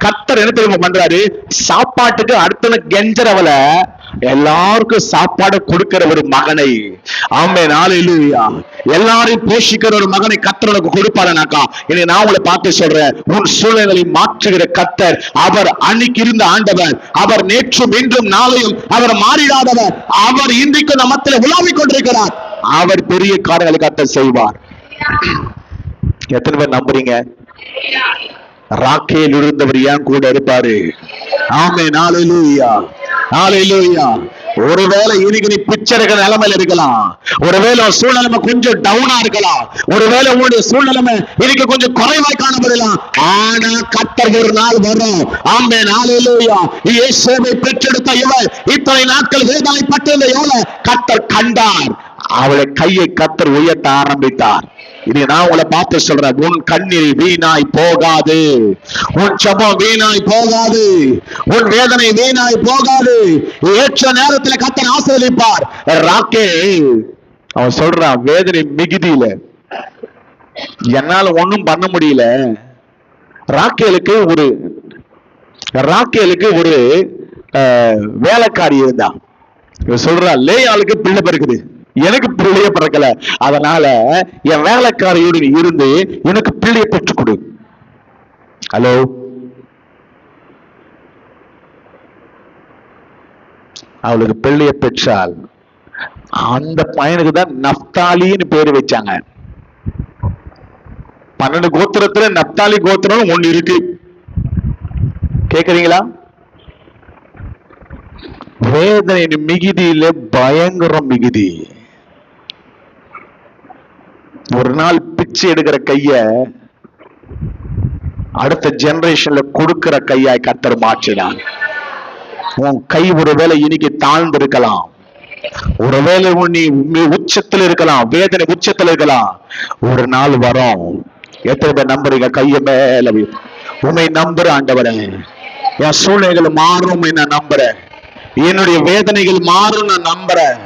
கர்த்தர் என்ன தெரியுமா பண்றாரு? சாப்பாட்டுக்கு அடுத்த கெஞ்சரவல எல்லாருக்கும் சாப்பாடு கொடுக்கிற ஒரு மகனை, ஆமென், ஹல்லேலூயா, எல்லாரையும் போஷிக்கிற ஒரு மகனை கர்த்தர் உனக்கு கொடுப்பாருனாக்கா, இனி நான் உங்களை பார்த்து சொல்றேன், உன் சூழ்நிலை மாற்றுகிற கர்த்தர். அவர் அன்னைக்கு இருந்த ஆண்டவர், அவர் நேற்றும் இன்றும் நாளையும் அவர் மாறிடாதவர். அவர் இன்றைக்கு நம்மத்தில் உலாவிக் கொண்டிருக்கிறார். அவர் பெரிய காரியங்களை கர்த்தர் செய்வார். எத்தனை பேர் நம்புறீங்க? ராக்கேல் இருந்தவர் ஏன் கூட இருப்பாரு? ஆமென், ஹல்லேலூயா, ஹல்லேலூயா. ஒருவேளை இன்னைக்கு நீ பிச்சைக்கிற நிலைமையில இருக்கலாம், ஒருவேளை சூழ்நிலைமை கொஞ்சம் டவுனா இருக்கலாம், ஒருவேளை உங்களுடைய சூழ்நிலைமை இன்னைக்கு கொஞ்சம் குறைவாய் காணப்படலாம். ஆனா கர்த்தர் ஒரு நாள் வரும், ஆமென், ஹல்லேலூயா. இயேசுவை பெற்றெடுத்த இவள் இத்தனை நாட்கள் வேதனைப்பட்டிருந்த இவளை கர்த்தர் கண்டார். அவளை கையை கர்த்தர் உயர்த்த ஆரம்பித்தார். இனி நான் உங்களை பார்த்து சொல்றேன், உன் கண்ணீர் வீணாய் போகாது, உன் ஜெபம் வீணாய் போகாது, உன் வேதனை வீணாய் போகாது. ஏற்ற நேரத்தில் கர்த்தர் ஆசீர்வதிப்பார். ராக்கேல் அவன் சொல்றான், வேதனை மிகுதியில என்னால ஒண்ணும் பண்ண முடியல. ராக்கேலுக்கு ஒரு வேலைக்காரி இருந்தா. சொல்றா, லேயாளுக்கு பிள்ளை பிறகுது, எனக்கு பிள்ளைய பிறக்கல, அதனால என் வேலைக்காரியோடு இருந்து எனக்கு பிள்ளைய பெற்றுக் கொடு. ஹலோ, அவளுக்கு பிள்ளைய பெற்றால் அந்த பையனுக்கு தான் நப்தாலின்னு பேரு வச்சாங்க. 12 கோத்திரத்துல நப்தாலி கோத்திரம் ஒண்ணு இருக்கு. கேக்குறீங்களா? வேதனை மிகுதியில பயங்கர மிகுதி. ஒரு நாள் பிச்சை எடுக்கிற கைய அடுத்த ஜெனரேஷன்ல கொடுக்கிற கையாய் கர்த்தர் மாற்றினார். உன் கை ஒருவேளை இன்னைக்கு தாழ்ந்து இருக்கலாம், ஒருவேளை நீ உச்சத்தில் இருக்கலாம், வேதனை உச்சத்தில் இருக்கலாம். ஒரு நாள் வரும். எத்தனை பேர் நம்புறீங்க? கைய மேல உண்மை நம்புற ஆண்டவரே, என் சூழ்நிலைகள் மாறும் நான் நம்புறேன், என்னுடைய வேதனைகள் மாறும் நான் நம்புறேன்,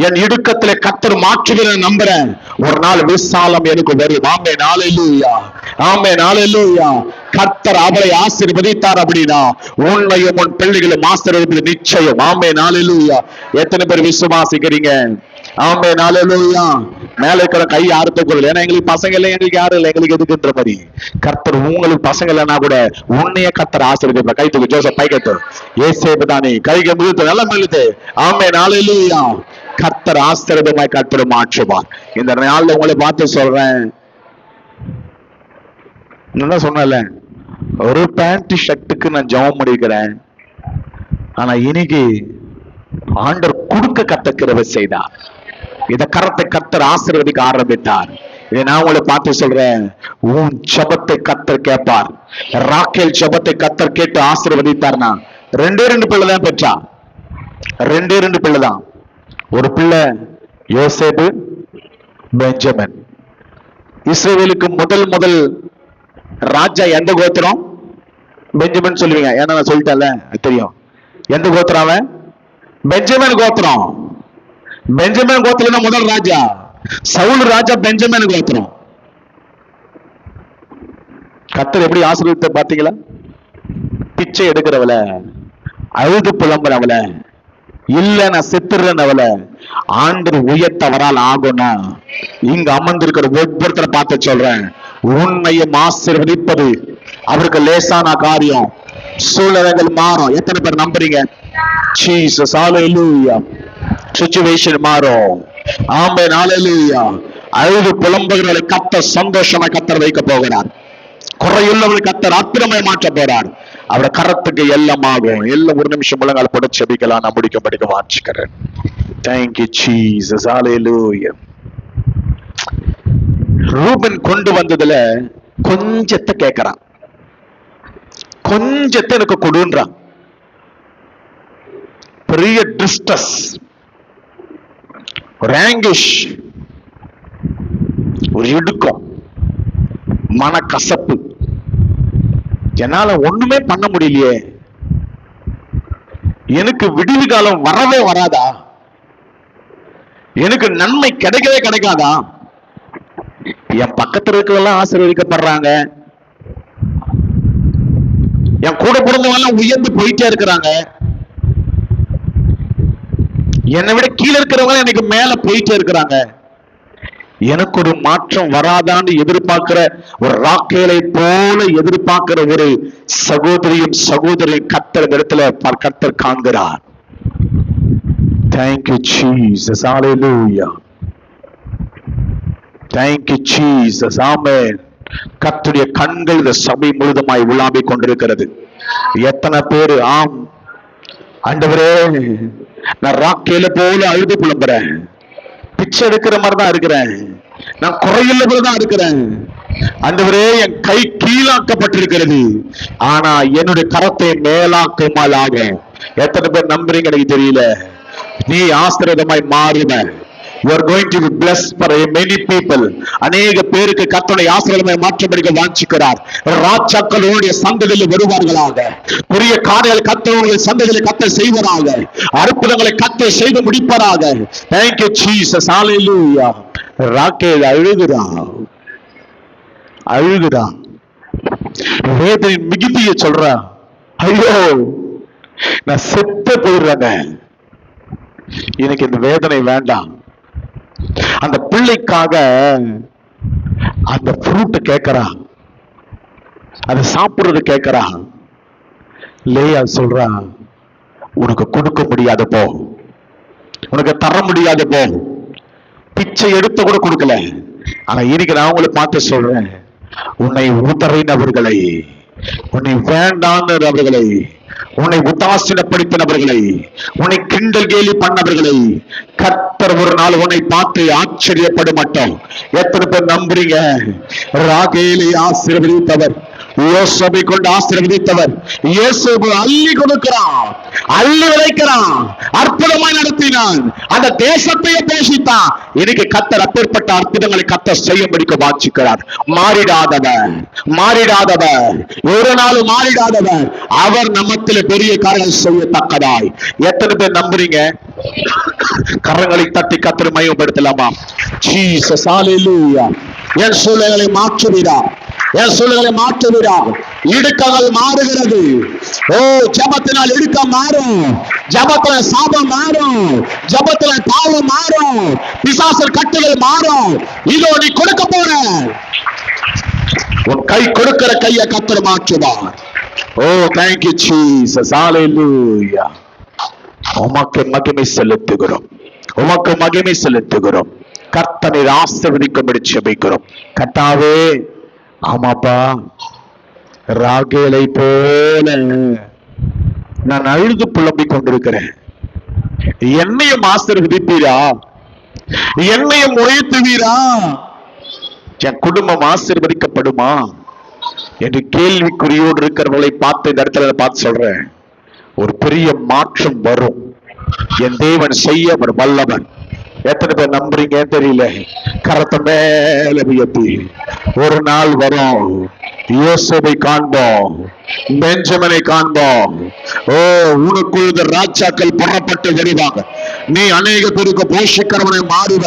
என் இடுக்கத்திலே கர்த்தர் மாற்றுகிற நம்புறேன். ஒரு நாள் விசாலம் எனக்கு வரும். ஆமென், ஹல்லேலூயா, ஆமென், ஹல்லேலூயா. கர்த்தர் அவளை ஆசீர்வதித்தார் அப்படின்னா உன்னையும் உன் பிள்ளைகளும் ஆசீர்வதிப்பது நிச்சயம். ஆமென், ஹல்லேலூயா. எத்தனை பேர் விசுவாசிக்கிறீங்க? ஆமென், ஹல்லேலூயா. மேல இருக்கிற கை யாருக்கும், ஏன்னா எங்களுக்கு பசங்க இல்லை, எங்களுக்கு யாரும் இல்லை, எங்களுக்கு எதுக்குன்ற மாதிரி. கர்த்தர் உங்களுக்கு பசங்க இல்லைன்னா கூட உன்னைய கர்த்தர் ஆசீர்வதிப்பார். கை தூக்கு, ஜோசப் கை கட்டு, ஏசேப்பு தானே கைக்கு முழுத்து, நல்லா மெழுத்து. ஆமென், ஹல்லேலூயா. கர்த்தர் ஆசீர்வாதமாய் கர்த்தர் மாற்றுவார். இந்த நாள்ல உங்களை பார்த்து சொல்றேன், நான் சொன்னல, ஒரு பேண்ட் ஷர்ட்டுக்கு நான் ஜெபம் பண்ணிக்கிறேன், ஆனா இன்னைக்கு ஆண்டவர் கொடுக்க கர்த்தர் கிருபை செய்தார். இத கரத்தை கர்த்தர் ஆசீர்வதிக்க ஆரம்பித்தார். இதை நான் உங்களை பார்த்து சொல்றேன், உன் ஜெபத்தை கர்த்தர் கேட்பார். ராக்கேல் ஜெபத்தை கர்த்தர் கேட்டு ஆசீர்வதித்தார்னா 2 பிள்ளை தான் பெற்றா. 2 பிள்ளை தான். ஒரு பிள்ளை யோசேப்பு, பெஞ்சமின். இஸ்ரவேலுக்கு முதல் ராஜா எந்த கோத்திரம்? பெஞ்சமின் சொல்லுவீங்க, ஏன்னா நான் சொல்லிட்டேன்ல, தெரியும். எந்த கோத்திரம் அவன்? பெஞ்சமின் கோத்திரம். பெஞ்சமின் கோத்திரம் முதல் ராஜா சவுல் ராஜா பெஞ்சமின் கோத்திரம். கர்த்தர் எப்படி ஆசீர்வதித்த பாத்தீங்களா? பிச்சை எடுக்கிறவள, அழுது புலம்புறவள, இல்ல நான் செத்துறேன் அவளை ஆண்டு உயர்த்தவரால் ஆகும்னா, இங்க அமர்ந்திருக்கிற ஒவ்வொருத்தரை பார்த்து சொல்றேன், உன்னையும் ஆசீர்வதிப்பது அவருக்கு லேசான காரியம். சூழ்நிலைகள் மாறும். எத்தனை பேர் நம்புறீங்க? ஜீசஸ், ஹalleluya. சிச்சுவேஷன் மாறும். ஆமென், ஹalleluya. அழுது புலம்புகிறவர்களை கர்த்தர் சந்தோஷமா கர்த்தர் வைக்க போகிறார். குறையுள்ளவர்கள் கர்த்தர் அற்புதமாய் மாற்ற போறார். அவருடைய கரத்துக்கு எல்லாம் ஆகும். எல்லாம் ஒரு நிமிஷம் முழங்கால் போட்டு செபிக்கலாம். நான் முடிக்க வாஞ்சிக்கிறேன். Thank you Jesus, hallelujah. Ruban கொண்டு வந்ததுல கொஞ்சத்தை கேட்கிறான், கொஞ்சத்தை எனக்கு கொடுன்றான். பெரிய டிஸ்ட்ரஸ், ஒரு ஆங்கிஷ், ஒரு இடுக்கம், மனக்கசப்பு. என்னால ஒண்ணுமே பண்ண முடியலையே, எனக்கு விடுவி காலம் வரவே வராதா, எனக்கு நன்மை கிடைக்கவே கிடைக்காதா, என் பக்கத்துல இருக்கிறவெல்லாம் ஆசீர்வதிக்கப்படுறாங்க, என் கூட பிறந்தவங்க எல்லாம் உயர்ந்து போயிட்டே இருக்கிறாங்க, என்னை விட கீழே இருக்கிறவங்க எனக்கு மேல போயிட்டே இருக்கிறாங்க, எனக்கு ஒரு மாற்றம் வராதான்னு எதிர்பார்க்கிற ஒரு ராக்கேலை போல எதிர்பார்க்கிற ஒரு சகோதரியும் கர்த்தர் இடத்துல கர்த்தர் காண்கிறார். Thank you Jesus, hallelujah. Thank you Jesus, amen. கர்த்தருடைய கண்கள் இந்த சபை முழுதுமாய் உலாவிக் கொண்டிருக்கிறது. எத்தனை பேரு ஆம் ஆண்டவரே, நான் ராக்கேல போல அழுது புலம்புறேன், பிச்சை எடுக்கிற மாதிரி தான் இருக்கிறேன், நான் குறையுள்ளவர்கள் தான் இருக்கிறேன் ஆண்டவரே, என் கை கீழாக்கப்பட்டிருக்கிறது, ஆனா என்னுடைய கரத்தை மேலாக்குமாலாக. எத்தனை பேர் நம்புறீங்க எனக்கு தெரியல. நீ ஆசீர்வாதமாய் மாறுவ. You are going to be blessed for many people. அநேக பேருக்கு கர்த்தருடைய ஆசீர்வாதமாய் மாற்றப்படுக வாஞ்சிக்கிறார். ராஜாக்களுடைய சந்ததியில் வருவார்களாக. பெரிய காரியங்களை கர்த்தருடைய சந்ததியில் கர்த்தர் செய்வாராக. அற்புதங்களை கர்த்தர் செய்து முடிப்பாராக. Thank you Jesus, hallelujah. Rachel அழுகுறான், வேதனை மிகுதிய சொல்றா, ஐயோ நான் செத்து போயிடுறேன், எனக்கு இந்த வேதனை வேண்டாம். அந்த பிள்ளைக்காக அந்த ஃப்ரூட் கேட்கிறான், அதை சாப்பிடுறது கேட்கிறான். லேயா சொல்றா, உனக்கு கொடுக்க முடியாது போ, உனக்கு தர முடியாது போ, பிச்சை எடுத்து கூட கொடுக்கல. ஆனா இன்னைக்கு நான் உங்களை பார்த்து சொல்றேன், உன்னை உதறினவர்களை, உன்னை வேண்டானவர்களை, உன்னை உதாசீனப்படுத்தினவர்களை, உன்னை கிண்டல் கேலி பண்ணவர்களை கர்த்தர் ஒரு நாள் உன்னை பார்த்து ஆச்சரியப்பட மாட்டோம். எத்தனை பேர் நம்புறீங்க? ராகேலை ஆசீர்வதித்தவர், யோசேப்பை கொண்டு ஆசீர்வதித்தவர், இயேசுவை அள்ளி கொடுக்கிறான், அள்ளி விளைக்கிறான், அற்புதமாய் நடத்தினான், அந்த தேசத்தையே பேசித்தான். இன்னைக்கு கர்த்தர் அப்பேற்பட்ட அற்புதங்களை கர்த்தர் செய்யும்படிக்கு வாஞ்சிக்கிறார். மாறிடாதவர், ஒரு நாள் மாறிடாதவர், அவர் நம்மத்தில் பெரிய காரியங்கள் செய்யத்தக்கதாய். எத்தனை பேர் நம்புறீங்க? கரங்களை தட்டி கர்த்தரை மையப்படுத்தலாமா? ஜீசஸ், ஹalleluya. என் சூழ்நிலைகளை மாற்றுகிறார், என் சூழ்நிலை மாற்றுகிறார். இடுக்கங்கள் மாறுகிறது. ஓ, ஜபத்தினால் இடுக்கம் மாறும், ஜபத்துல சாபம் மாறும், ஜபத்துல பாவம் மாறும், பிசாசர் கட்டுகள் மாறும். இதோ நீ கொடுக்க போற, உன் கை கொடுக்கிற கையை கர்த்தர் மாற்றுவார். ஓ, thank you Jesus, hallelujah. உமக்கு மகிமை செலுத்துகிறோம், உமக்கு மகிமை செலுத்துகிறோம். கர்த்தரை ஆசீர்வதிக்கும்படி ஜெபிக்கிறோம். கர்த்தாவே, ஆமாப்பா, ராகேலை போல நான் அழுது புலம்பிக் கொண்டிருக்கிறேன், என்னையும் ஆசீர்வதிப்பீரா, என்னையும் உயர்த்துவீரா, என் குடும்பம் ஆசீர்வதிக்கப்படுமா என்று கேள்விக்குறியோடு இருக்கிறவர்களை பார்த்து இந்த இடத்துல பார்த்து சொல்றேன், ஒரு பெரிய மாற்றம் வரும். என் தேவன் செய்ய ஒரு வல்லவன். எத்தனை பேர் நம்புறீங்க தெரியல. கரத்தை மேல உயர்த்தி, ஒரு நாள் வரும், யோசேப்பை காண்போம், பெஞ்சமினை காண்போம். ஓ, உனக்குள்ள ராஜாக்கள் புறப்பட்டு வருவாங்க. நீ அநேக பேருக்கு போஷிக்கிறவனை மாறுவ.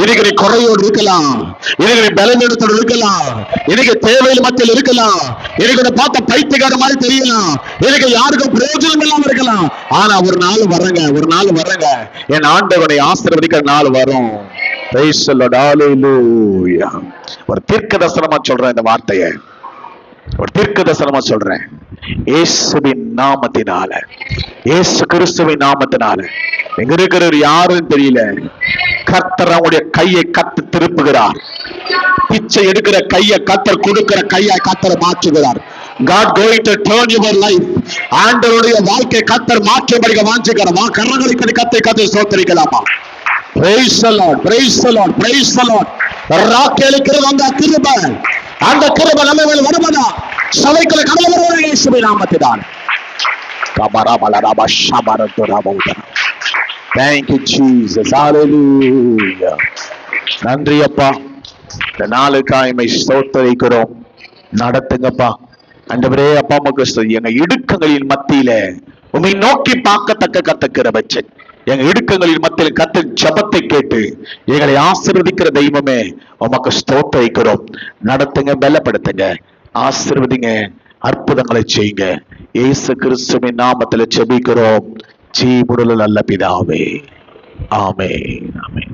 இன்னைக்கு நீ குறையோடு இருக்கலாம், இன்னைக்கு நீ பலவீனத்தோடு இருக்கலாம், இன்னைக்கு தேவையில் மத்தியில் இருக்கலாம், இன்னைக்கு பார்த்த பைத்தியக்கார மாதிரி தெரியலாம், இன்னைக்கு யாருக்கும் பிரயோஜனம் இல்லாம இருக்கலாம். ஆனா ஒரு நாள் வரங்க, ஒரு நாள் வரங்க, என் ஆண்டவனை ஆசீர்வதிக்கிற நாள் வரும். ஒரு தீர்க்க தரிசனமா சொல்றேன் இந்த வார்த்தையை, ஒரு தீர்க்க தரிசனமா சொல்றேன். இயேசுவின் நாமத்தினால, இயேசு கிறிஸ்துவின் நாமத்தினால, எங்க இருக்கிறவர் யாரும் தெரியல, கர்த்தர் அவங்களுடைய கையை கத்து திருப்புகிறார். பிச்சை எடுக்கிற கையை கர்த்தர் கொடுக்கிற கையை கர்த்தர் மாற்றுகிறார். God going to turn your life. ஆண்டவருடைய வாழ்க்கை கர்த்தர் மாற்றும்படியாக வாஞ்சிக்கிறார். கரங்களை கத்தை கத்தை சோத்தரிக்கலாமா? Praise the Lord, praise the Lord, praise the Lord. ராக்கேலுக்கு அந்த கிருபை, அந்த கிருபை நம்ம மேல் வருவதா? சபைக்குள்ள கடந்து வருகிற இயேசுவின் நாமத்தினால். கபரபலரப ஷபரதுரபௌதன. Thank you Jesus. Hallelujah. நன்றி அப்பா, இந்த நாளுக்காய் உம்மை ஸ்தோத்திரிக்கிறோம். நடத்துங்கப்பா ஆண்டவரே. அப்பா உமக்கு எங்க இடுக்கங்களின் மத்தியில உம்மை நோக்கி பார்க்கத்தக்க கத்துக்கிற எங்க இடுக்கங்களின் மத்தியில் கத்து ஜபத்தை கேட்டு எங்களை ஆசீர்வதிக்கிற தெய்வமே உமக்கு ஸ்தோத்திரிக்கிறோம். நடத்துங்க, பலப்படுத்துங்க, ஆசீர்வதிங்க, அற்புதங்களை செய்யுங்க. இயேசு கிறிஸ்துவின் நாமத்தில் ஜெபிக்கிறோம் ஜீவனுள்ள நல்ல பிதாவே. ஆமென், ஆமென்.